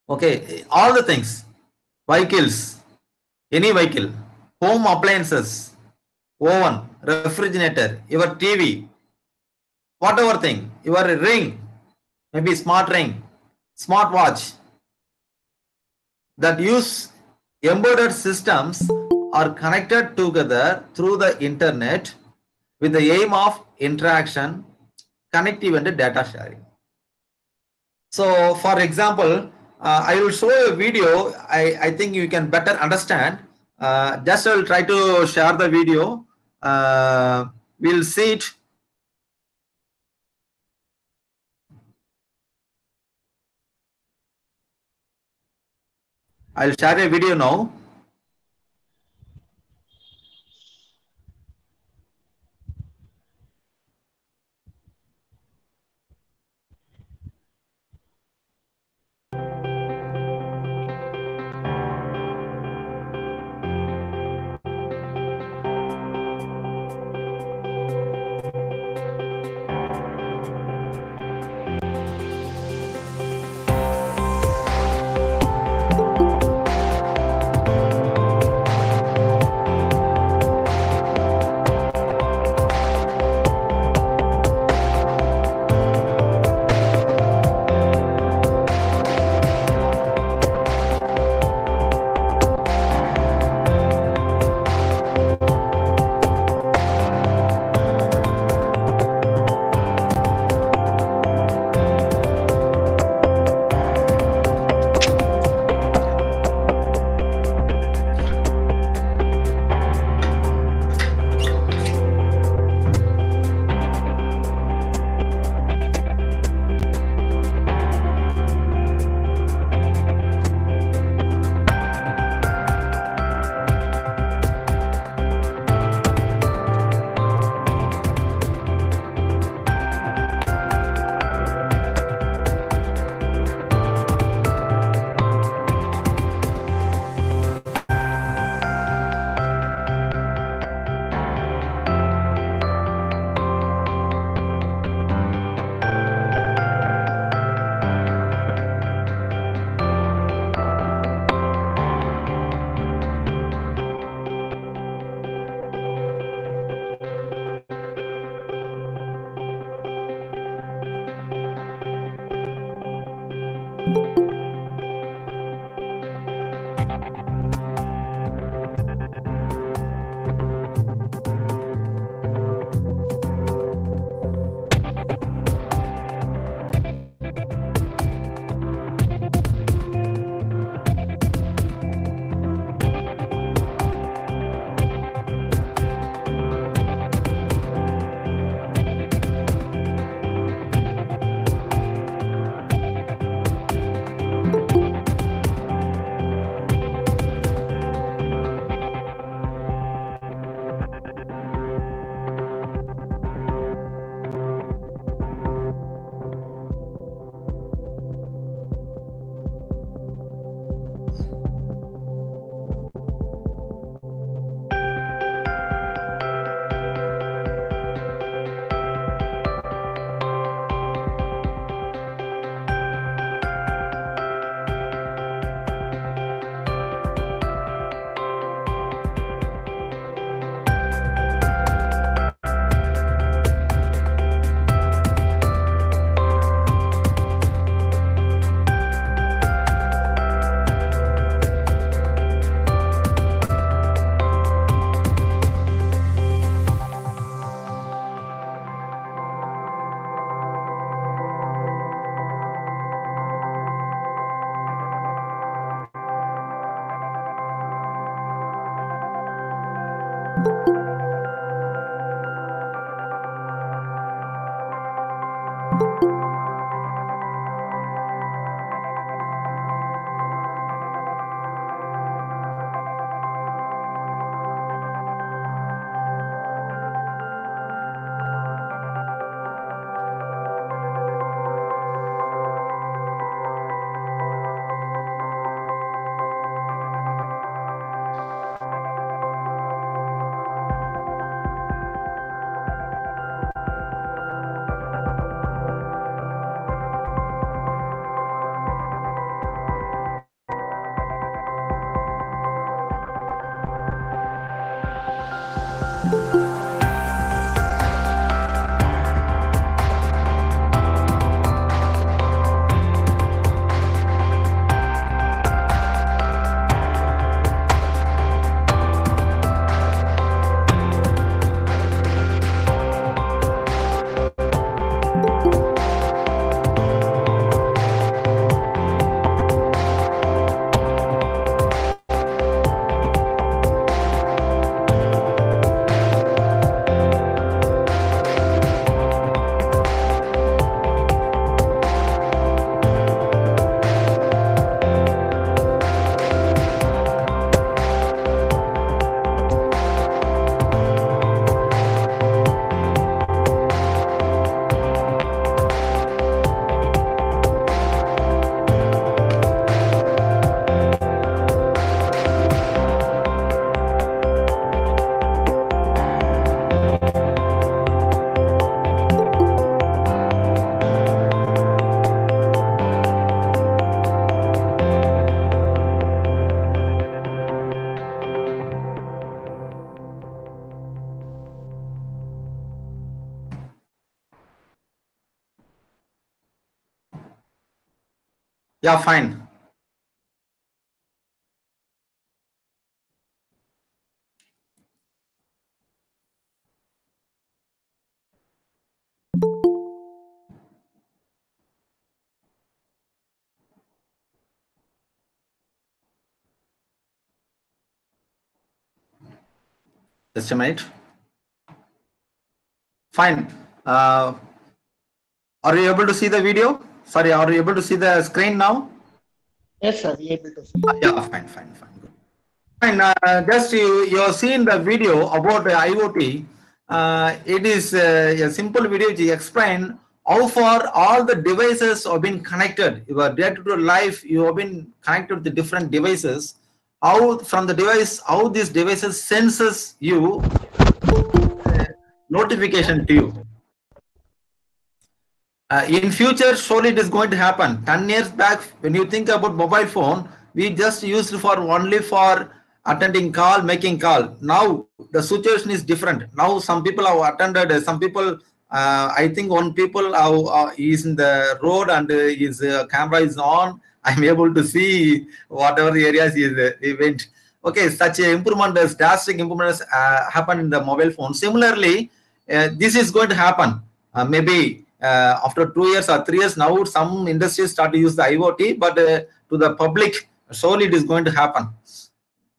Okay, all the things, vehicles, any vehicle, home appliances, oven, refrigerator, your TV, whatever thing, your ring, maybe smart ring, smart watch, that use embedded systems are connected together through the internet with the aim of interaction, connectivity and data sharing. So for example, I will show a video. I think you can better understand. Just I will try to share the video. We'll see it. I'll share a video now. Yeah, fine. Just a minute. Fine. Are you able to see the video? Sorry, are you able to see the screen now? Yes, sir. We able to see. Yeah, fine. Good. Fine. Just you have seen the video about the IoT. It is a simple video which explains how far all the devices have been connected. Your day-to-day life, you have been connected to different devices. How from the device, how these devices senses you notification to you. In future, surely it is going to happen. 10 years back, when you think about mobile phone, we just used for only for attending call, making call. Now the situation is different. Now some people have attended. Some people, I think one people is in the road and his camera is on. I'm able to see whatever the areas he went. Okay, such a improvement, drastic improvements happen in the mobile phone. Similarly, this is going to happen. Maybe after 2 years or 3 years, now some industries start to use the IoT, but to the public, surely it is going to happen.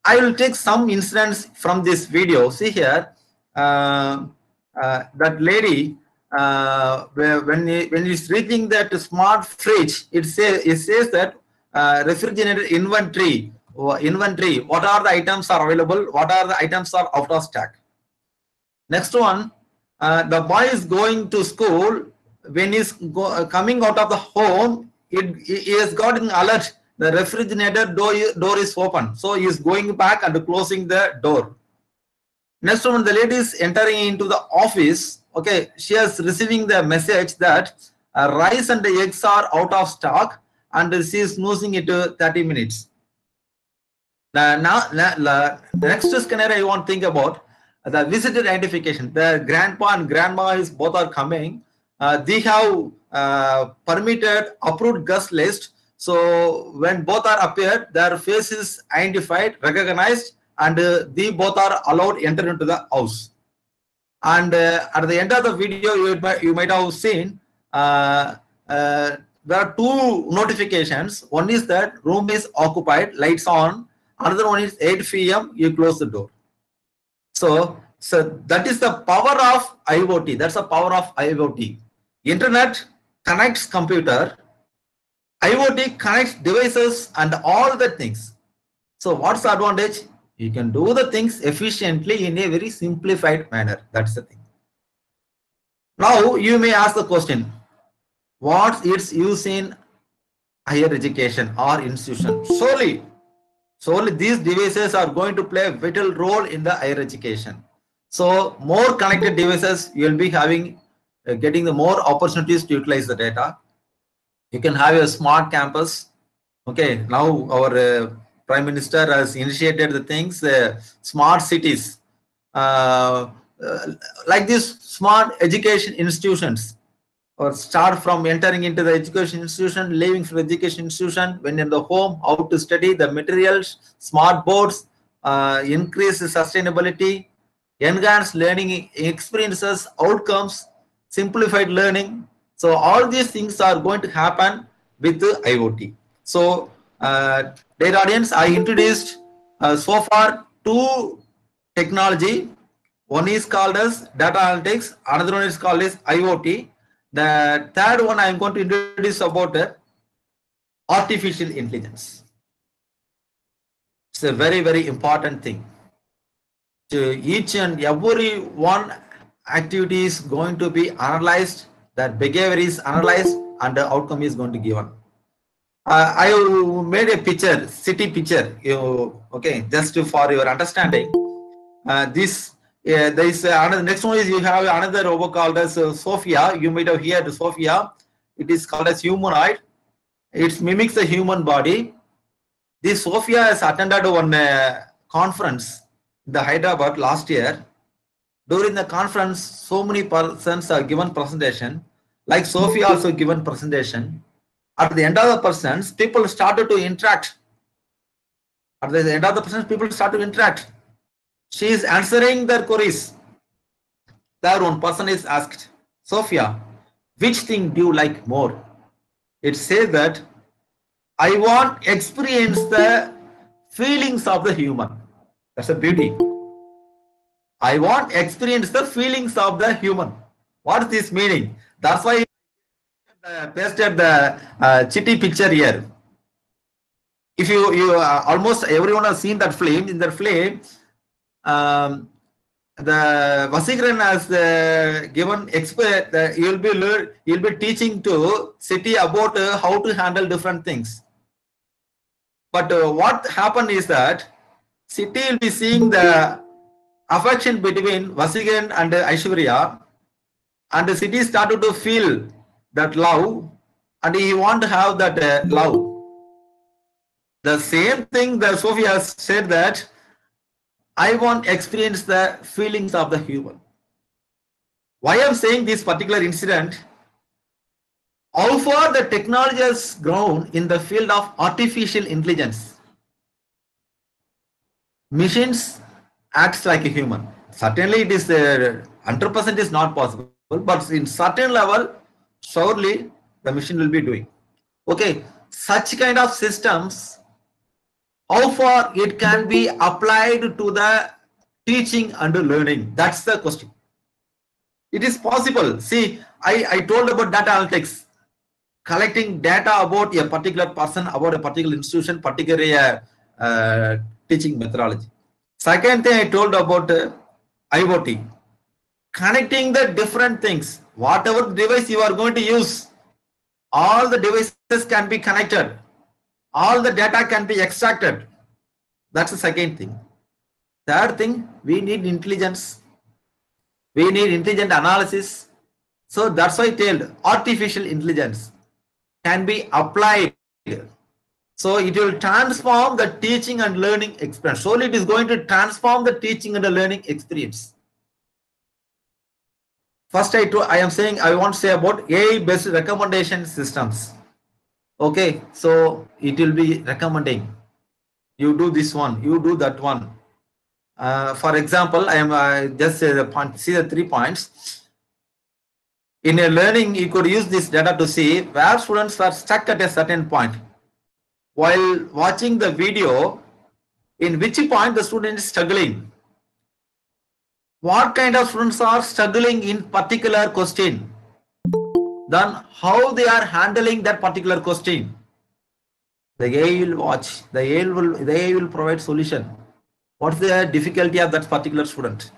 I will take some incidents from this video. See here, that lady, when he's reaching that smart fridge, it says that refrigerator inventory. What are the items are available? What are the items are out of stock? Next one, the boy is going to school. When he's coming out of the home, he has got an alert. The refrigerator door is open. So he is going back and closing the door. Next one, the lady is entering into the office. Okay, she is receiving the message that rice and the eggs are out of stock and she is snoozing it 30 minutes. The next scenario I want to think about the visitor identification. The grandpa and grandma is both are coming. They have permitted approved guest list. So when both are appeared, their face is identified, recognized, and they both are allowed enter into the house. And at the end of the video, you might have seen there are two notifications. One is that room is occupied, lights on. Another one is 8 p.m. you close the door. So that is the power of IoT. That's the power of IoT. Internet connects computer, IoT connects devices and all the things. So what's the advantage? You can do the things efficiently in a very simplified manner. That's the thing. Now you may ask the question, what's its use in higher education or institution? Solely these devices are going to play a vital role in the higher education. So more connected devices, you will be having, getting the more opportunities to utilize the data. You can have a smart campus. Okay, now our Prime Minister has initiated the things, smart cities, like these smart education institutions, or start from entering into the education institution, leaving from the education institution, when in the home, how to study, the materials, smart boards, increase sustainability, enhance learning experiences, outcomes, simplified learning. So all these things are going to happen with the IoT. So dear audience, I introduced so far two technology. One is called as data analytics, another one is called as IoT. The third one I am going to introduce about artificial intelligence. It's a very, very important thing. So each and every one activity is going to be analyzed, that behavior is analyzed, and the outcome is going to be given. I made a picture, city picture, okay, just for your understanding. There is another, next one is you have another robot called as Sophia. You might have heard Sophia. It is called as humanoid. It mimics the human body. This Sophia has attended one conference in the Hyderabad last year. During the conference, so many persons are given presentation. Like Sophia also given presentation. At the end of the persons, people started to interact. At the end of the persons, people start to interact. She is answering their queries. There one person is asked, Sophia, which thing do you like more? It says that I want to experience the feelings of the human. That's a beauty. I want to experience the feelings of the human. What is this meaning? That's why I pasted the chitty picture here. If you almost everyone has seen that film. In that film, the Vasigaran has given expert. You'll be teaching to city about how to handle different things. But what happened is that city will be seeing the affection between Vasigaran and Aishwarya, and the city started to feel that love, and he want to have that love. The same thing that Sophia has said, that I want to experience the feelings of the human. Why I'm saying this particular incident? How far the technology has grown in the field of artificial intelligence. Machines acts like a human. Certainly it is 100% is not possible, but in certain level, surely the machine will be doing. Okay, such kind of systems, how far it can be applied to the teaching and learning? That's the question. It is possible. See, I told about data analytics, collecting data about a particular person, about a particular institution, particular teaching methodology. Second thing I told about IoT, connecting the different things. Whatever device you are going to use, all the devices can be connected. All the data can be extracted. That's the second thing. Third thing, we need intelligence. We need intelligent analysis. So that's why I told artificial intelligence can be applied. So it will transform the teaching and learning experience. Surely it is going to transform the teaching and the learning experience. First, I want to say about AI-based recommendation systems. Okay, so it will be recommending. You do this one, you do that one. For example, I am just see the 3 points. In a learning, you could use this data to see where students are stuck at a certain point. While watching the video, in which point the student is struggling. what kind of students are struggling in particular question, then how they are handling that particular question. The AI will watch, the AI will provide solution. What's the difficulty of that particular student?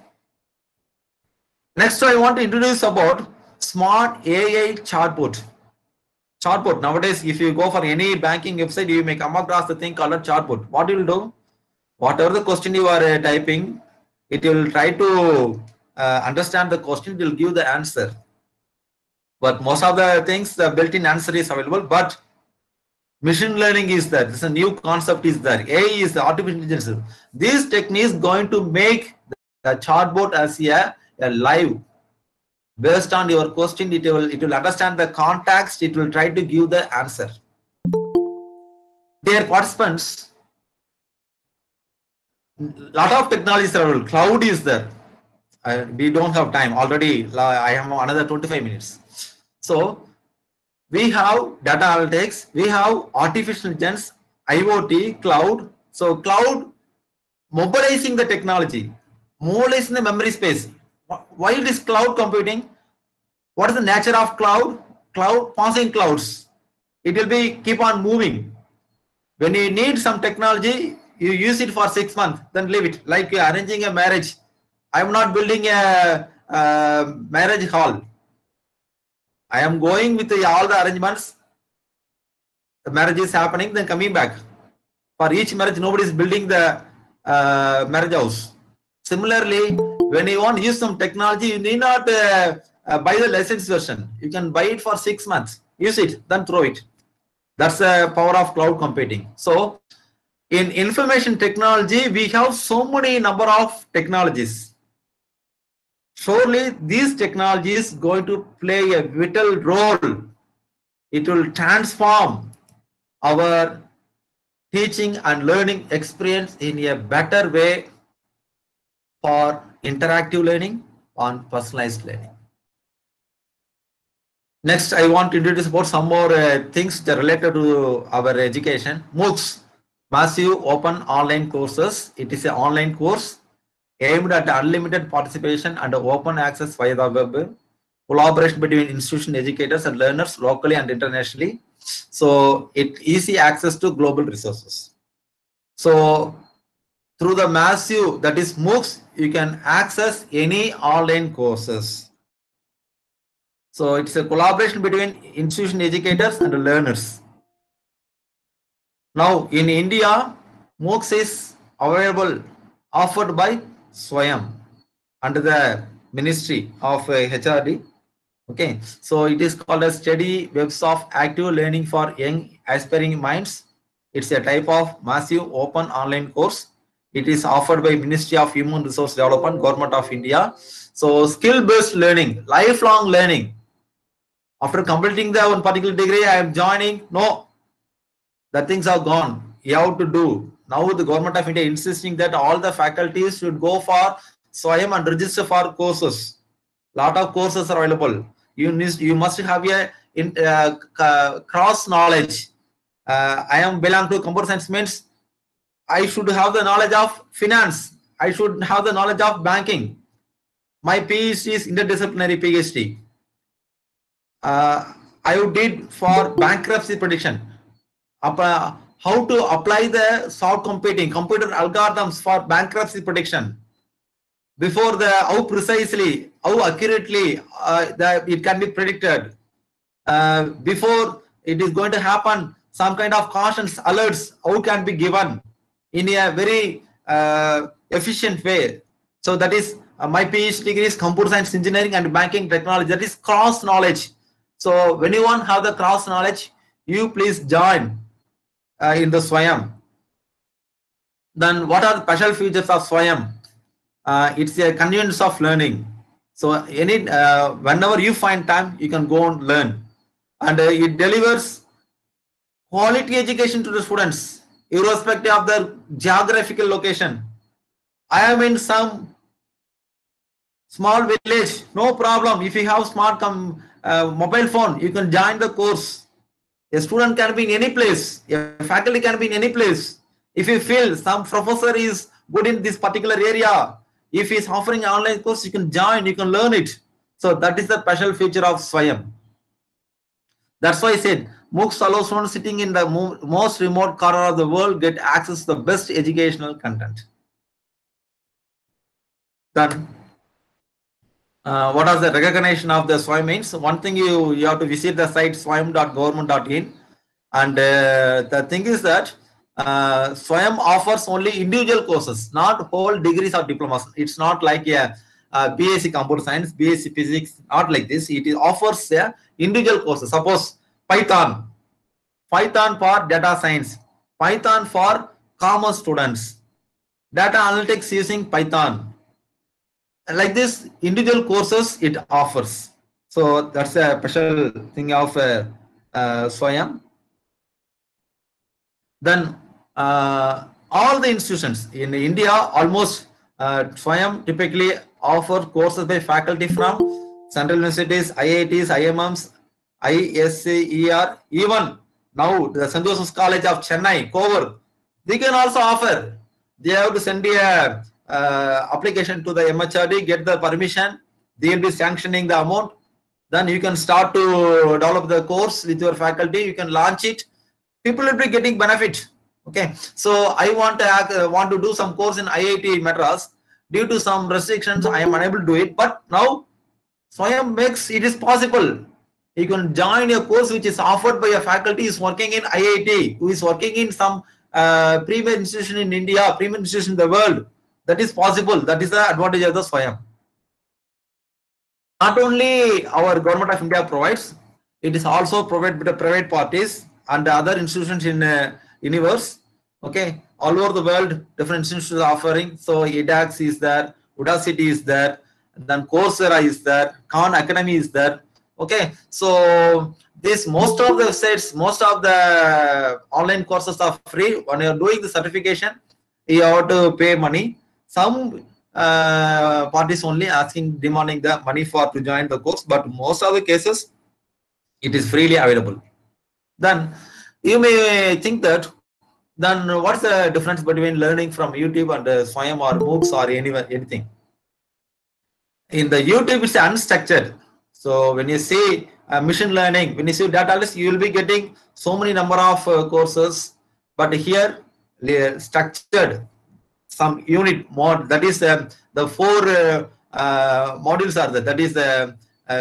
Next, I want to introduce about smart AI chatbot. Chatbot, nowadays, if you go for any banking website, you may come across the thing called a chatbot. What you will do? Whatever the question you are typing, it will try to understand the question, it will give the answer. But most of the things, the built-in answer is available, but machine learning is there. This is a new concept is there. AI is the artificial intelligence. This technique is going to make the chatbot as a live. Based on your question, it will understand the context, it will try to give the answer. Dear participants, lot of technologies are available. Cloud is there. We don't have time already. I have another 25 minutes. So we have data analytics, we have artificial intelligence, IoT, cloud. So cloud, mobilizing the technology, mobilizing the memory space. Why it is cloud computing? What is the nature of cloud? Cloud, passing clouds. It will be keep on moving. When you need some technology, you use it for 6 months, then leave it. Like arranging a marriage. I am not building a marriage hall. I am going with all the arrangements. The marriage is happening, then coming back. For each marriage, nobody is building the marriage house. Similarly, when you want to use some technology, you need not buy the licensed version. You can buy it for 6 months. Use it, then throw it. That's the power of cloud computing. So, in information technology, we have so many number of technologies. Surely, these technologies going to play a vital role. It will transform our teaching and learning experience in a better way for interactive learning and personalized learning. Next, I want to introduce about some more things that are related to our education. MOOCs, massive open online courses. It is an online course aimed at unlimited participation and open access via the web. Collaboration between institution educators and learners locally and internationally. So it easy access to global resources. So through the massive, that is MOOCs, you can access any online courses. So it's a collaboration between institution educators and learners. Now in India, MOOCs is available, offered by SWAYAM under the Ministry of HRD. Okay, so it is called as Steady Webs of Active Learning for Young Aspiring Minds. It's a type of massive open online course. It is offered by Ministry of Human Resource Development, Government of India. So skill-based learning, lifelong learning. After completing the one particular degree, I am joining. No, the things are gone. You have to do. Now the Government of India insisting that all the faculties should go for SWAYAM and register for courses. Lot of courses are available. You must have a cross knowledge. I am belong to computer science, means I should have the knowledge of finance. I should have the knowledge of banking. My PhD is interdisciplinary PhD. I did for bankruptcy prediction. How to apply the soft computing, computer algorithms for bankruptcy prediction. Before how precisely, how accurately it can be predicted. Before it is going to happen, some kind of cautions, alerts, how can be given in a very efficient way. So that is my PhD degree is computer science engineering and banking technology. That is cross knowledge. So when you want to have the cross knowledge, you please join in the SWAYAM. Then what are the special features of SWAYAM? It's a convenience of learning. So whenever you find time, you can go and learn. And it delivers quality education to the students, irrespective of their geographical location. I am in some small village, no problem. If you have smart mobile phone, you can join the course. A student can be in any place. A faculty can be in any place. If you feel some professor is good in this particular area, If he's offering online course, you can join, you can learn it. So that is the special feature of Swayam. That's why I said MOOCs allow students sitting in the most remote corner of the world get access to the best educational content. Then, what are the recognition of the Swayam means? One thing you have to visit the site swayam.government.in, and the thing is that Swayam offers only individual courses, not whole degrees or diplomas. It's not like a BSc Computer Science, BSc Physics, not like this. It offers individual courses. Suppose Python for data science, Python for commerce students, data analytics using Python. Like this, individual courses it offers. So that's a special thing of Swayam. Then all the institutions in India, almost Swayam typically offer courses by faculty from central universities, IITs, IMMs, ISCER, even now the St. Joseph's College of Chennai, Cover, they can also offer. They have to send a application to the MHRD, get the permission, they will be sanctioning the amount. Then you can start to develop the course with your faculty, you can launch it. People will be getting benefit. Okay, so I want to do some course in IIT Madras. Due to some restrictions, I am unable to do it. But now Swayam makes it is possible. You can join a course which is offered by a faculty who is working in IIT, who is working in some premier institution in India, premier institution in the world. That is possible. That is the advantage of the Swayam. Not only our government of India provides, it is also provided by the private parties and other institutions in universe. Okay, all over the world, different institutions are offering. So edX is there, Udacity is there, then Coursera is there, Khan Academy is there. Okay, so this most of the sites, most of the online courses are free. When you are doing the certification, you have to pay money. Some parties only demanding the money to join the course, but most of the cases it is freely available. Then you may think that, then what's the difference between learning from YouTube and Swayam or MOOCs or anything? In the YouTube, it's unstructured. So when you say machine learning, when you say data analysis, you will be getting so many number of courses. But here, structured, some unit mod, that is the 4 modules are there. That is the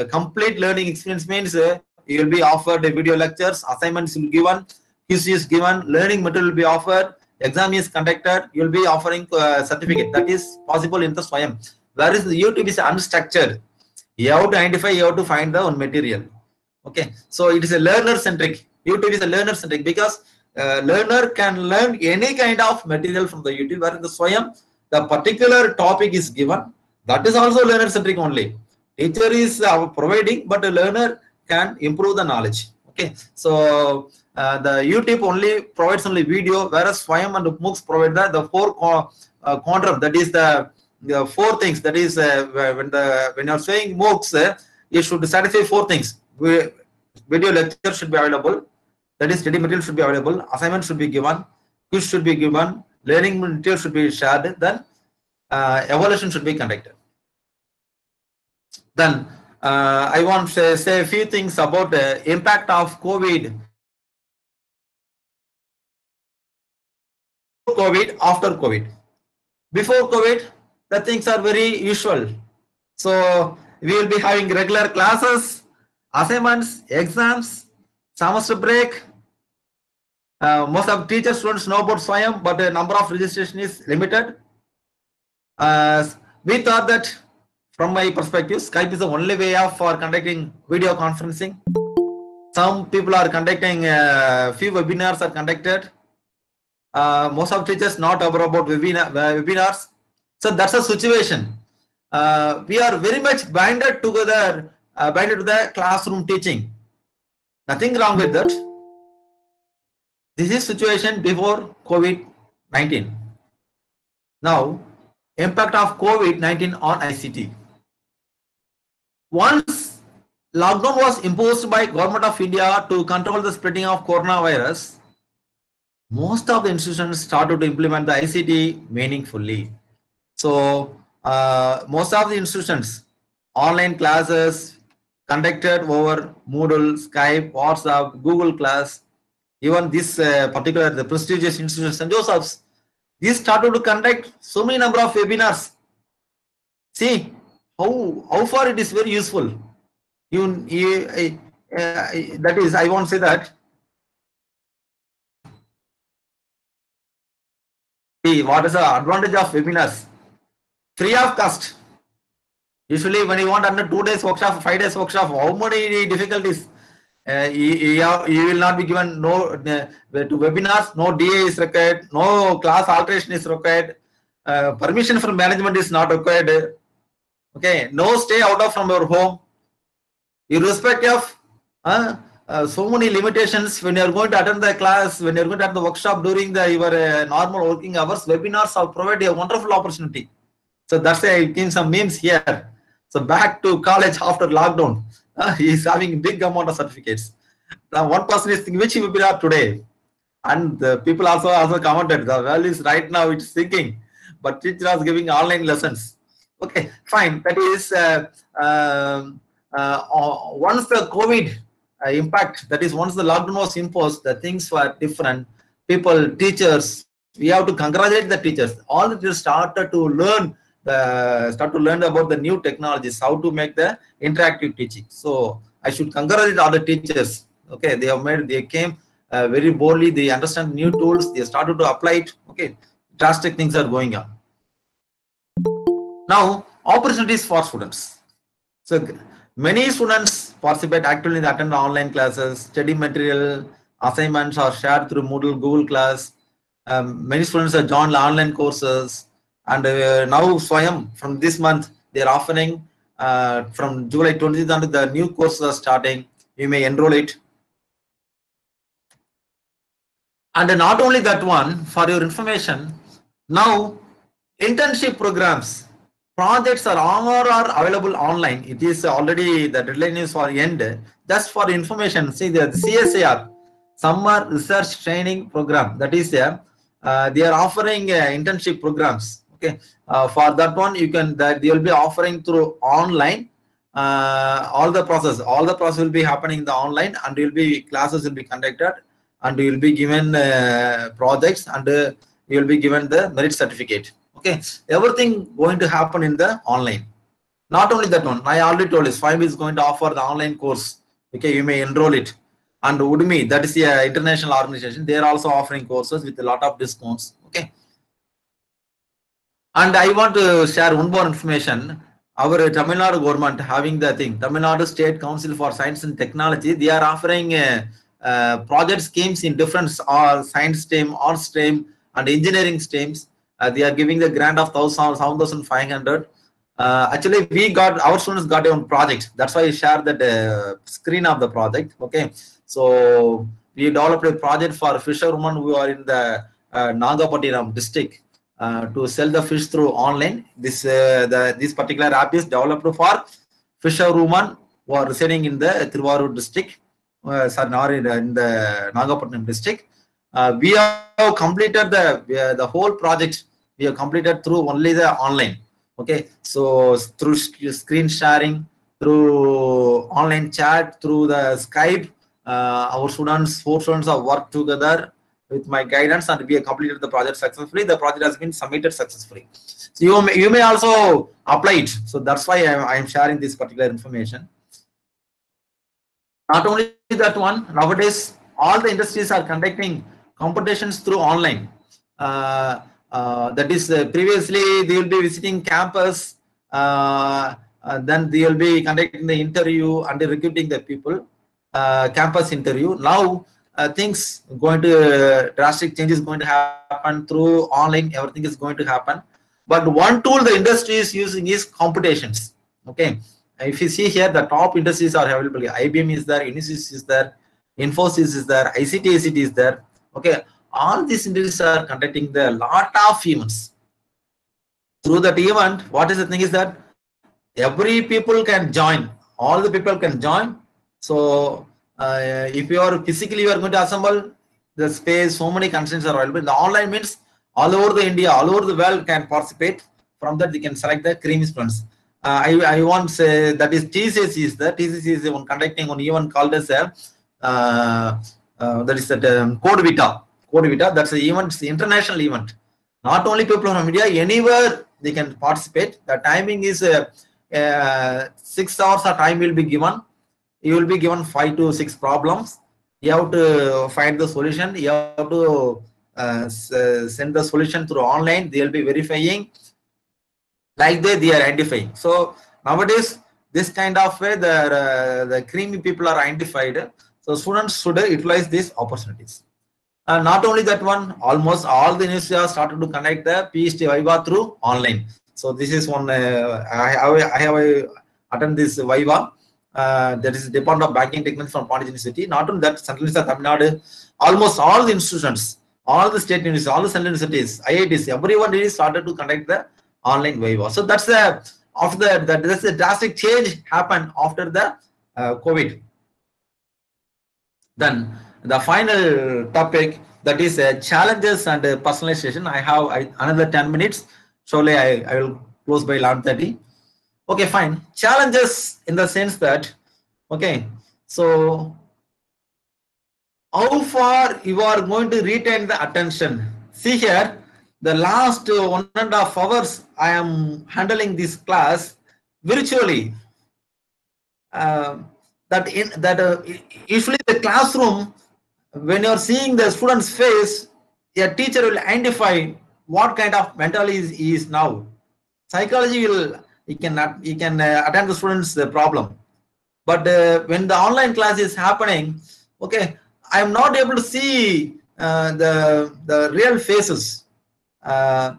complete learning experience means you will be offered video lectures, assignments will be given, quiz is given, learning material will be offered, exam is conducted, you will be offering certificate. That is possible in the Swayam. Whereas the YouTube is unstructured. You have to identify, you have to find the own material. Okay, so it is a learner centric. YouTube is a learner centric because learner can learn any kind of material from the YouTube. Whereas the Swayam, the particular topic is given. That is also learner centric only. Teacher is providing, but a learner can improve the knowledge. Okay, so the YouTube only provides only video, whereas Swayam and MOOCs provide the 4 quantum. That is the 4 things. That is when you are saying MOOCs, you should satisfy 4 things. Video lecture should be available. That is, study material should be available. Assignment should be given. Quiz should be given. Learning material should be shared. Then evaluation should be conducted. Then I want to say a few things about the impact of COVID. COVID, after COVID. Before COVID, the things are very usual. So we will be having regular classes, assignments, exams, semester break. Most of teachers, students know about Swayam, but the number of registration is limited. We thought that, from my perspective, Skype is the only way for conducting video conferencing. Some people are conducting, few webinars are conducted. Most of teachers not aware about webinars. So that's a situation. We are very much binded together, binded to the classroom teaching. Nothing wrong with that. This is situation before COVID-19. Now, impact of COVID-19 on ICT. Once lockdown was imposed by Government of India to control the spreading of coronavirus, most of the institutions started to implement the ICT meaningfully. So most of the institutions, online classes conducted over Moodle, Skype, WhatsApp, Google Class, even this particular, the prestigious institution, St. Joseph's, these started to conduct so many number of webinars. See how far it is very useful. That is, I won't say that. See, what is the advantage of webinars? Free of cost. Usually, when you want under 2 days workshop, 5 days workshop, how many difficulties? You will not be given no to webinars. No DA is required. No class alteration is required. Permission from management is not required. Okay, no stay out of from your home. Irrespective of so many limitations, when you are going to attend the class, when you are going to attend the workshop during your normal working hours, webinars are provide a wonderful opportunity. So that's why I came some memes here. So back to college after lockdown, he is having big amount of certificates. Now one person is thinking which webinar today, and the people also commented the values right now it's thinking, but teacher was giving online lessons. Okay, fine. That is once the COVID impact, that is once the lockdown was imposed, the things were different. People, teachers, we have to congratulate the teachers. All the teachers started to learn about the new technologies, how to make the interactive teaching. So I should congratulate all the teachers. Okay, they came very boldly. They understand new tools. They started to apply it. Okay, drastic things are going on. Now, opportunities for students. So many students participate actively in the attend online classes. Study material, assignments are shared through Moodle, Google Class. Many students have joined online courses. And now Swayam, from this month, they are offering from July 20th, the new courses are starting. You may enroll it. And not only that one, for your information, now internship programs, projects are available online. It is already, the deadline is for end. Just for information, see the CSIR, Summer Research Training Program, that is they are offering internship programs. Okay, for that one they will be offering through online. All the process will be happening in the online, and classes will be conducted, and you will be given projects, and you will be given the merit certificate. Okay, everything going to happen in the online. Not only that one, I already told you, Swayam is going to offer the online course. Okay, you may enroll it. And Udemy, that is the international organization, they are also offering courses with a lot of discounts. Okay. And I want to share one more information. Our Tamil Nadu government having the thing, Tamil Nadu State Council for Science and Technology, they are offering project schemes in different science stream, art stream, and engineering streams. They are giving the grant of 7,500. Actually, our students got their own project. That's why I shared that screen of the project. Okay, so we developed a project for fisherwomen who are in the Nagapattinam district to sell the fish through online. This particular app is developed for fisherwomen who are residing in the Tiruvarur district, in the Nagapattinam district. We have completed the whole project. We have completed through only the online. Okay, so through screen sharing, through online chat, through the Skype, our students, 4 students have worked together with my guidance, and we have completed the project successfully. The project has been submitted successfully. So you may also apply it. So that's why I am sharing this particular information. Not only that one, nowadays all the industries are conducting competitions through online. That is, previously they will be visiting campus, then they will be conducting the interview and recruiting the people, campus interview. Now things going to drastic changes going to happen through online. Everything is going to happen. But one tool the industry is using is competitions. Okay, if you see here, the top industries are available. IBM is there, Unisys is there, Infosys is there, ICT is there. Okay, all these industries are conducting the lot of events. Through that event, what is the thing is that every people can join. All the people can join. So if you are physically you are going to assemble the space, so many constraints are available. The online means all over the India, all over the world can participate from that they can select the creamy students. I want to say that is TCS is one conducting one event called as a that is that Code Vita. That's an event, it's an international event. Not only people from India, anywhere they can participate. The timing is 6 hours of time will be given. You will be given 5 to 6 problems. You have to find the solution. You have to send the solution through online. They will be verifying. Like that, they are identifying. So nowadays, this kind of way, the creamy people are identified. So students should utilize these opportunities. And not only that one, almost all the universities have started to connect the PhD Viva through online. So this is one, I have attended this Viva. That is Department of Banking Technology from Pondicherry University. Not only that, Central University of Tamil Nadu, almost all the institutions, all the state universities, all the central universities, IITs, everyone really started to connect the online Viva. So that's the that's a drastic change happened after the COVID. Then the final topic, that is challenges and personalization. I have another 10 minutes. Surely I will close by 11:30. Okay, fine. Challenges in the sense that, okay, so how far you are going to retain the attention. See here, the last 1.5 hours I am handling this class virtually. Usually the classroom, when you're seeing the student's face, a teacher will identify what kind of mentality he is now. Psychology will, he can attend the students' problem. But when the online class is happening, okay, I am not able to see the real faces. The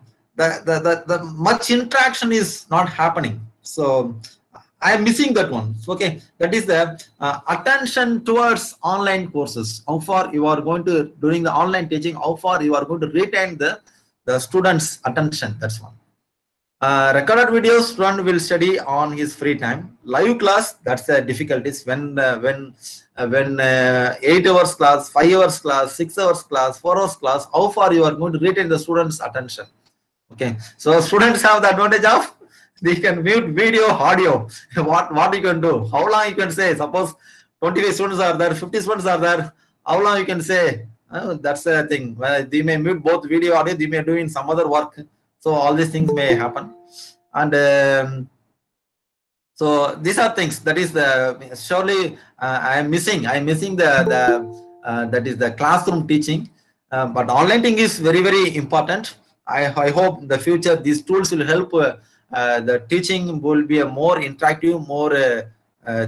much interaction is not happening. So I am missing that one. Okay, that is the attention towards online courses. How far you are going to, during the online teaching, how far you are going to retain the students' attention. That's one. Recorded videos, student will study on his free time. Live class, that's the difficulties. When 8 hours class, 5 hours class, 6 hours class, 4 hours class, how far you are going to retain the students' attention. Okay, so students have the advantage of they can mute video, audio. What you can do? How long you can say? Suppose 25 students are there, 50 students are there. How long you can say? That's the thing. They may mute both video, audio. They may do in some other work. So all these things may happen. And so these are things that is the surely I am missing that is the classroom teaching. But online thing is very, very important. I hope in the future these tools will help. The teaching will be a more interactive, more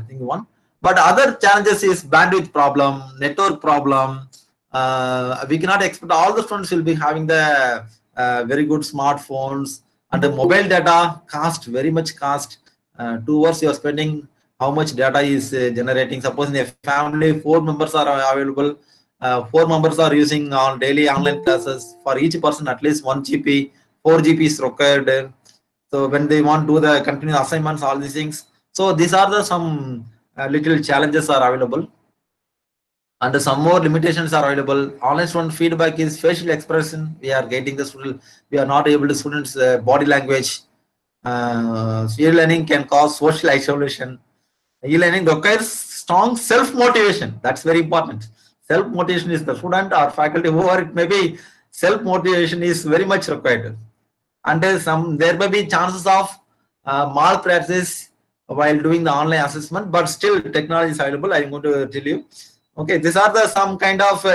thing one. But other challenges is bandwidth problem, network problem. We cannot expect all the students will be having the very good smartphones, and the mobile data cost very much cost. 2 hours you are spending, how much data is generating? Suppose in a family 4 members are available, 4 members are using on daily online classes. For each person at least 1 GB, 4 GB is required. So when they want to do the continuous assignments, all these things. So these are the some little challenges are available. And some more limitations are available. Online student feedback is facial expression. We are getting the student. We are not able to students body language. E-learning can cause social isolation. E-learning requires strong self-motivation. That's very important. Self-motivation is the student or faculty, whoever it may be. Self-motivation is very much required. And there may be chances of malpractice while doing the online assessment, but still technology is available. I'm going to tell you. Okay, these are the some kind of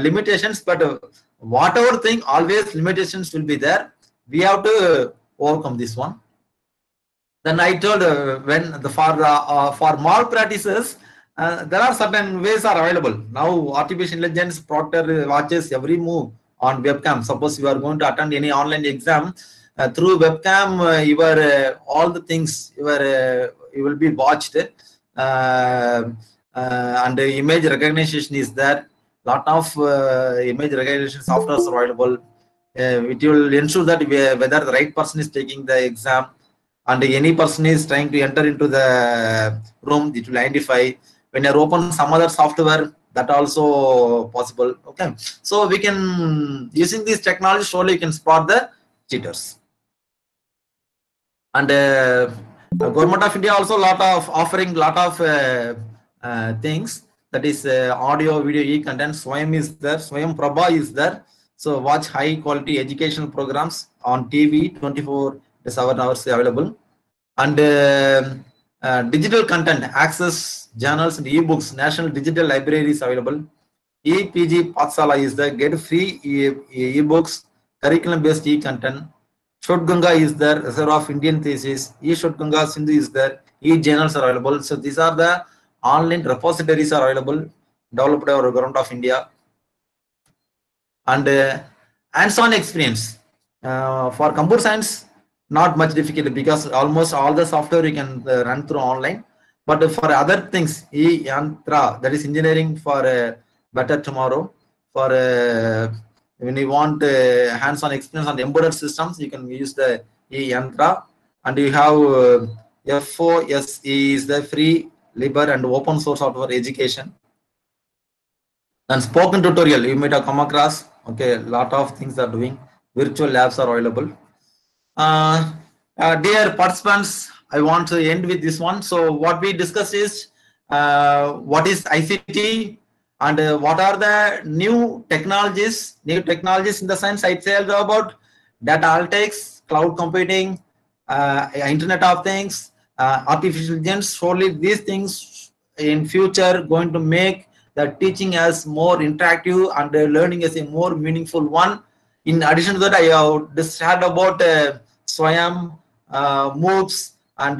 limitations, but whatever thing, always limitations will be there. We have to overcome this one. Then I told for malpractices, there are certain ways are available. Now artificial intelligence proctor watches every move on webcam. Suppose you are going to attend any online exam through webcam, all the things you will be watched. And the image recognition is there. Lot of image recognition software is available. It will ensure that whether the right person is taking the exam, and any person is trying to enter into the room, it will identify. When you open some other software, that also possible. Okay, so we can, using this technology, surely you can spot the cheaters. And Government of India also offering lot of things, that is audio, video, e-content. Swayam is there, Swayam Prabha is there. So watch high quality educational programs on TV 24/7 hours available. And digital content, access journals and ebooks, National Digital Library is available. EPG Pathsala is there, get free ebooks, curriculum based e-content. Shodganga is there, Reserve of Indian Thesis, Shodganga Sindhu is there, journals are available. So these are the online repositories are available, developed by our Government of India. And hands-on experience for computer science, not much difficult because almost all the software you can run through online. But for other things, Yantra, that is engineering for better tomorrow. For when you want hands-on experience on the embedded systems, you can use the Yantra. And you have F4SE is the free, libre and open source software education. And spoken tutorial, you might have come across. Okay, a lot of things are doing. Virtual labs are available. Dear participants, I want to end with this one. So what we discussed is what is ICT and what are the new technologies. New technologies in the sense I tell about data analytics, cloud computing, Internet of Things, artificial intelligence. Surely these things in future going to make the teaching as more interactive and learning as a more meaningful one. In addition to that, I have shared about Swayam, MOOCs, and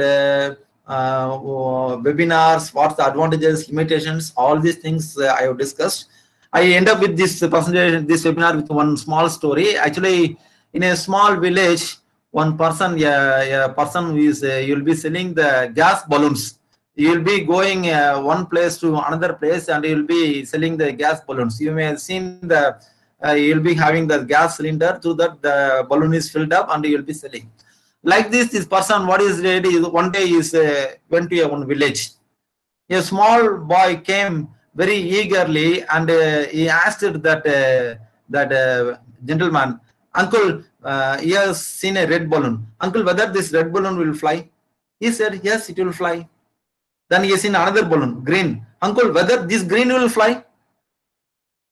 webinars, what's the advantages, limitations, all these things I have discussed. I end up with this presentation, this webinar with one small story. Actually, in a small village, one person, a person who is, you'll be selling the gas balloons. You'll be going one place to another place and you'll be selling the gas balloons. You may have seen the, you'll be having the gas cylinder so that the balloon is filled up and you'll be selling. Like this person, what is ready, one day is went to one village. A small boy came very eagerly and he asked that gentleman, uncle, he has seen a red balloon. Uncle, whether this red balloon will fly? He said, yes, it will fly. Then he has seen another balloon, green. Uncle, whether this green will fly?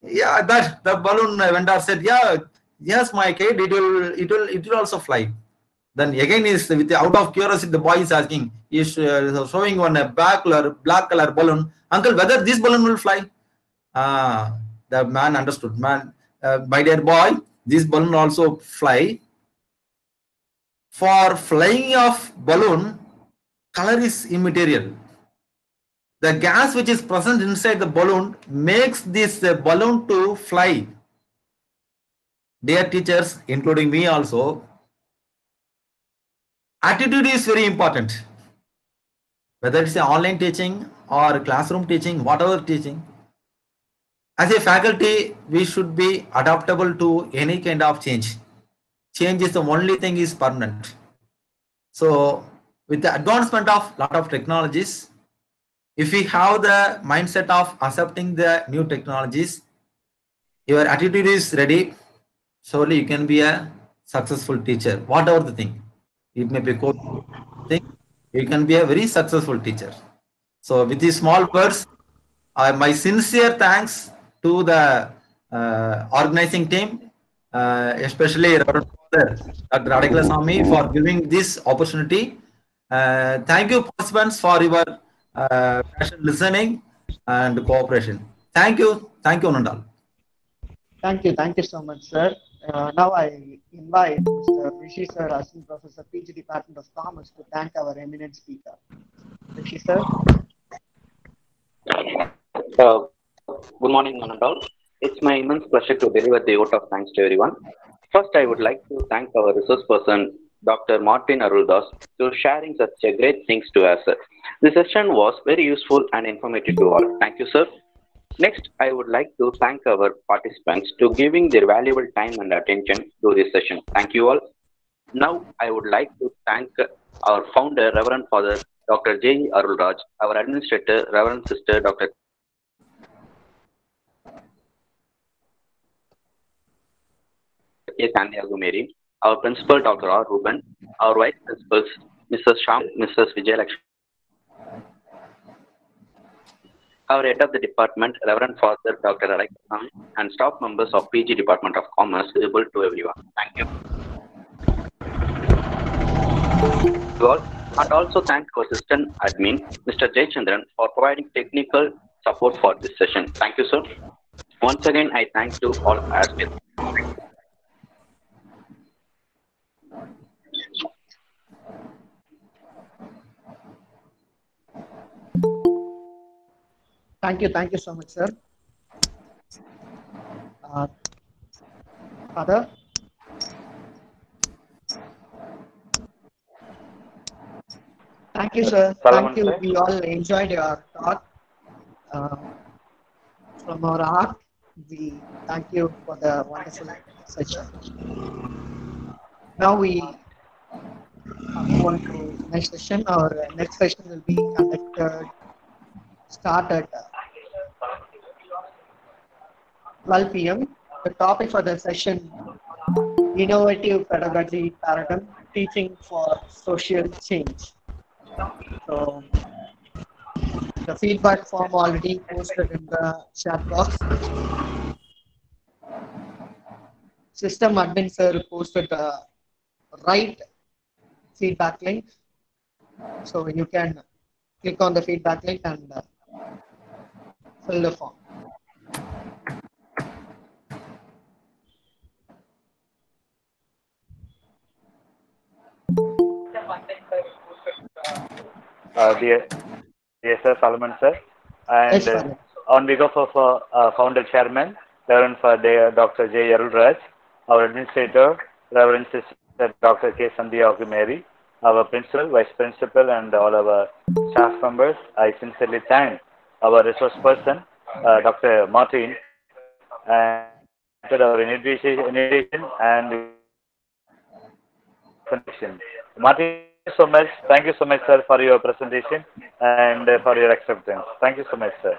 Yeah, that the balloon vendor said, yeah, yes, my kid, it will also fly. Then again is with out of curiosity, the boy is asking, is showing one a black color balloon. Uncle, whether this balloon will fly? The man understood. Man, my dear boy, this balloon also fly. For flying of balloon, color is immaterial. The gas which is present inside the balloon makes this balloon to fly. Dear teachers, including me also, attitude is very important. Whether it's online teaching or classroom teaching, whatever teaching, as a faculty, we should be adaptable to any kind of change. Change is the only thing is permanent. So with the advancement of lot of technologies, if we have the mindset of accepting the new technologies, your attitude is ready, surely you can be a successful teacher, whatever the thing. It may be code thing, you can be a very successful teacher. So with these small words, my sincere thanks to the organizing team, especially Reverend Father Dr. Radhikala Swami for giving this opportunity. Thank you, participants, for your passion listening and cooperation. Thank you, Anandal. Thank you so much, sir. Now I invite Mr. Rishi sir, Assistant Professor, PG Department of Commerce, to thank our eminent speaker. Rishi sir. Good morning, Anandal. It's my immense pleasure to deliver the vote of thanks to everyone. First, I would like to thank our resource person, Dr. Martin Aruldas, for sharing such a great things to us. The session was very useful and informative to all. Thank you, sir. Next, I would like to thank our participants to giving their valuable time and attention to this session. Thank you all. Now, I would like to thank our founder, Reverend Father Dr. J. Arulraj, our administrator, Reverend Sister Dr. A. Sandiago Mary, our principal, Dr. R. Ruben, our vice principals, Mrs. Sham, Mrs. Vijayalakshmi. Our head of the department, Reverend Father Dr. Alexam, and staff members of PG Department of Commerce, visible to everyone. Thank you. To all, and also thank our assistant admin, Mr. Jayachandran, for providing technical support for this session. Thank you, sir. Once again, I thank you all as well. Thank you so much, sir. Father? Thank you, sir. Solomon, Thank you. sir. We all enjoyed your talk. From our heart, we thank you for the wonderful session. Now we move on to next session. Our next session will be start at 12 p.m. The topic for the session: Innovative Pedagogy Paradigm, Teaching for Social Change. So the feedback form already posted in the chat box. System admin sir posted the right feedback link. So you can click on the feedback link and fill the form. Dear sir, Solomon sir, and Yes, on behalf of founder chairman, Reverend Father Dr. J. Yarul, our administrator, Reverend Sister Dr. K. Sandhya Mary, our principal, vice principal, and all our staff members, I sincerely thank our resource person, Dr. Martin, and our invitation and connection. Martin, thank you so much, sir, for your presentation and for your acceptance. Thank you so much, sir.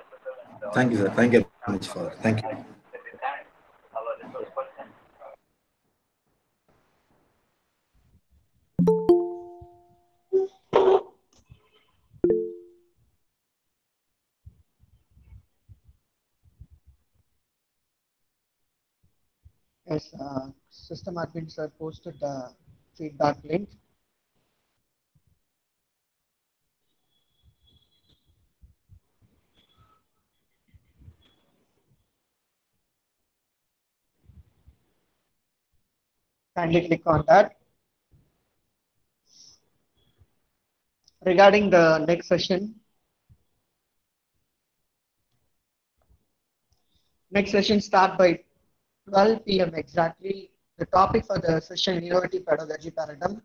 Thank you, sir. Thank you very much, Father. Thank you. Yes, system admin sir posted the feedback link. Kindly click on that. Regarding the next session, start by 12 p.m. exactly. The topic for the session: Innovative Pedagogy Paradigm,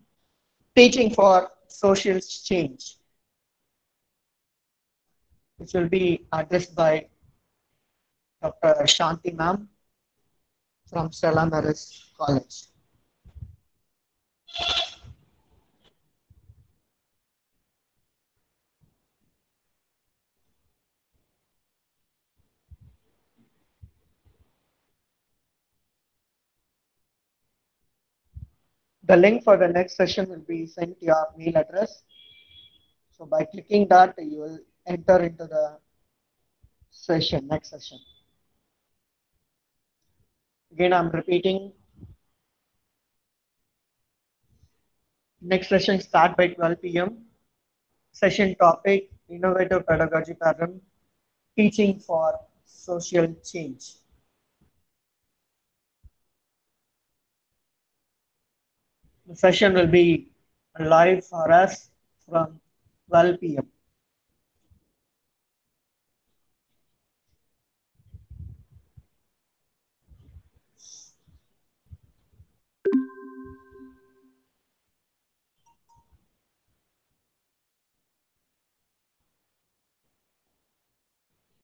Teaching for Social Change, which will be addressed by Dr. Shanti ma'am from Stella Maris College. The link for the next session will be sent to your mail address. So by clicking that, you will enter into the next session. Again, I'm repeating. Next session start by 12 p.m. Session topic: Innovative Pedagogy Paradigm, Teaching for Social Change. The session will be live for us from 12 p.m.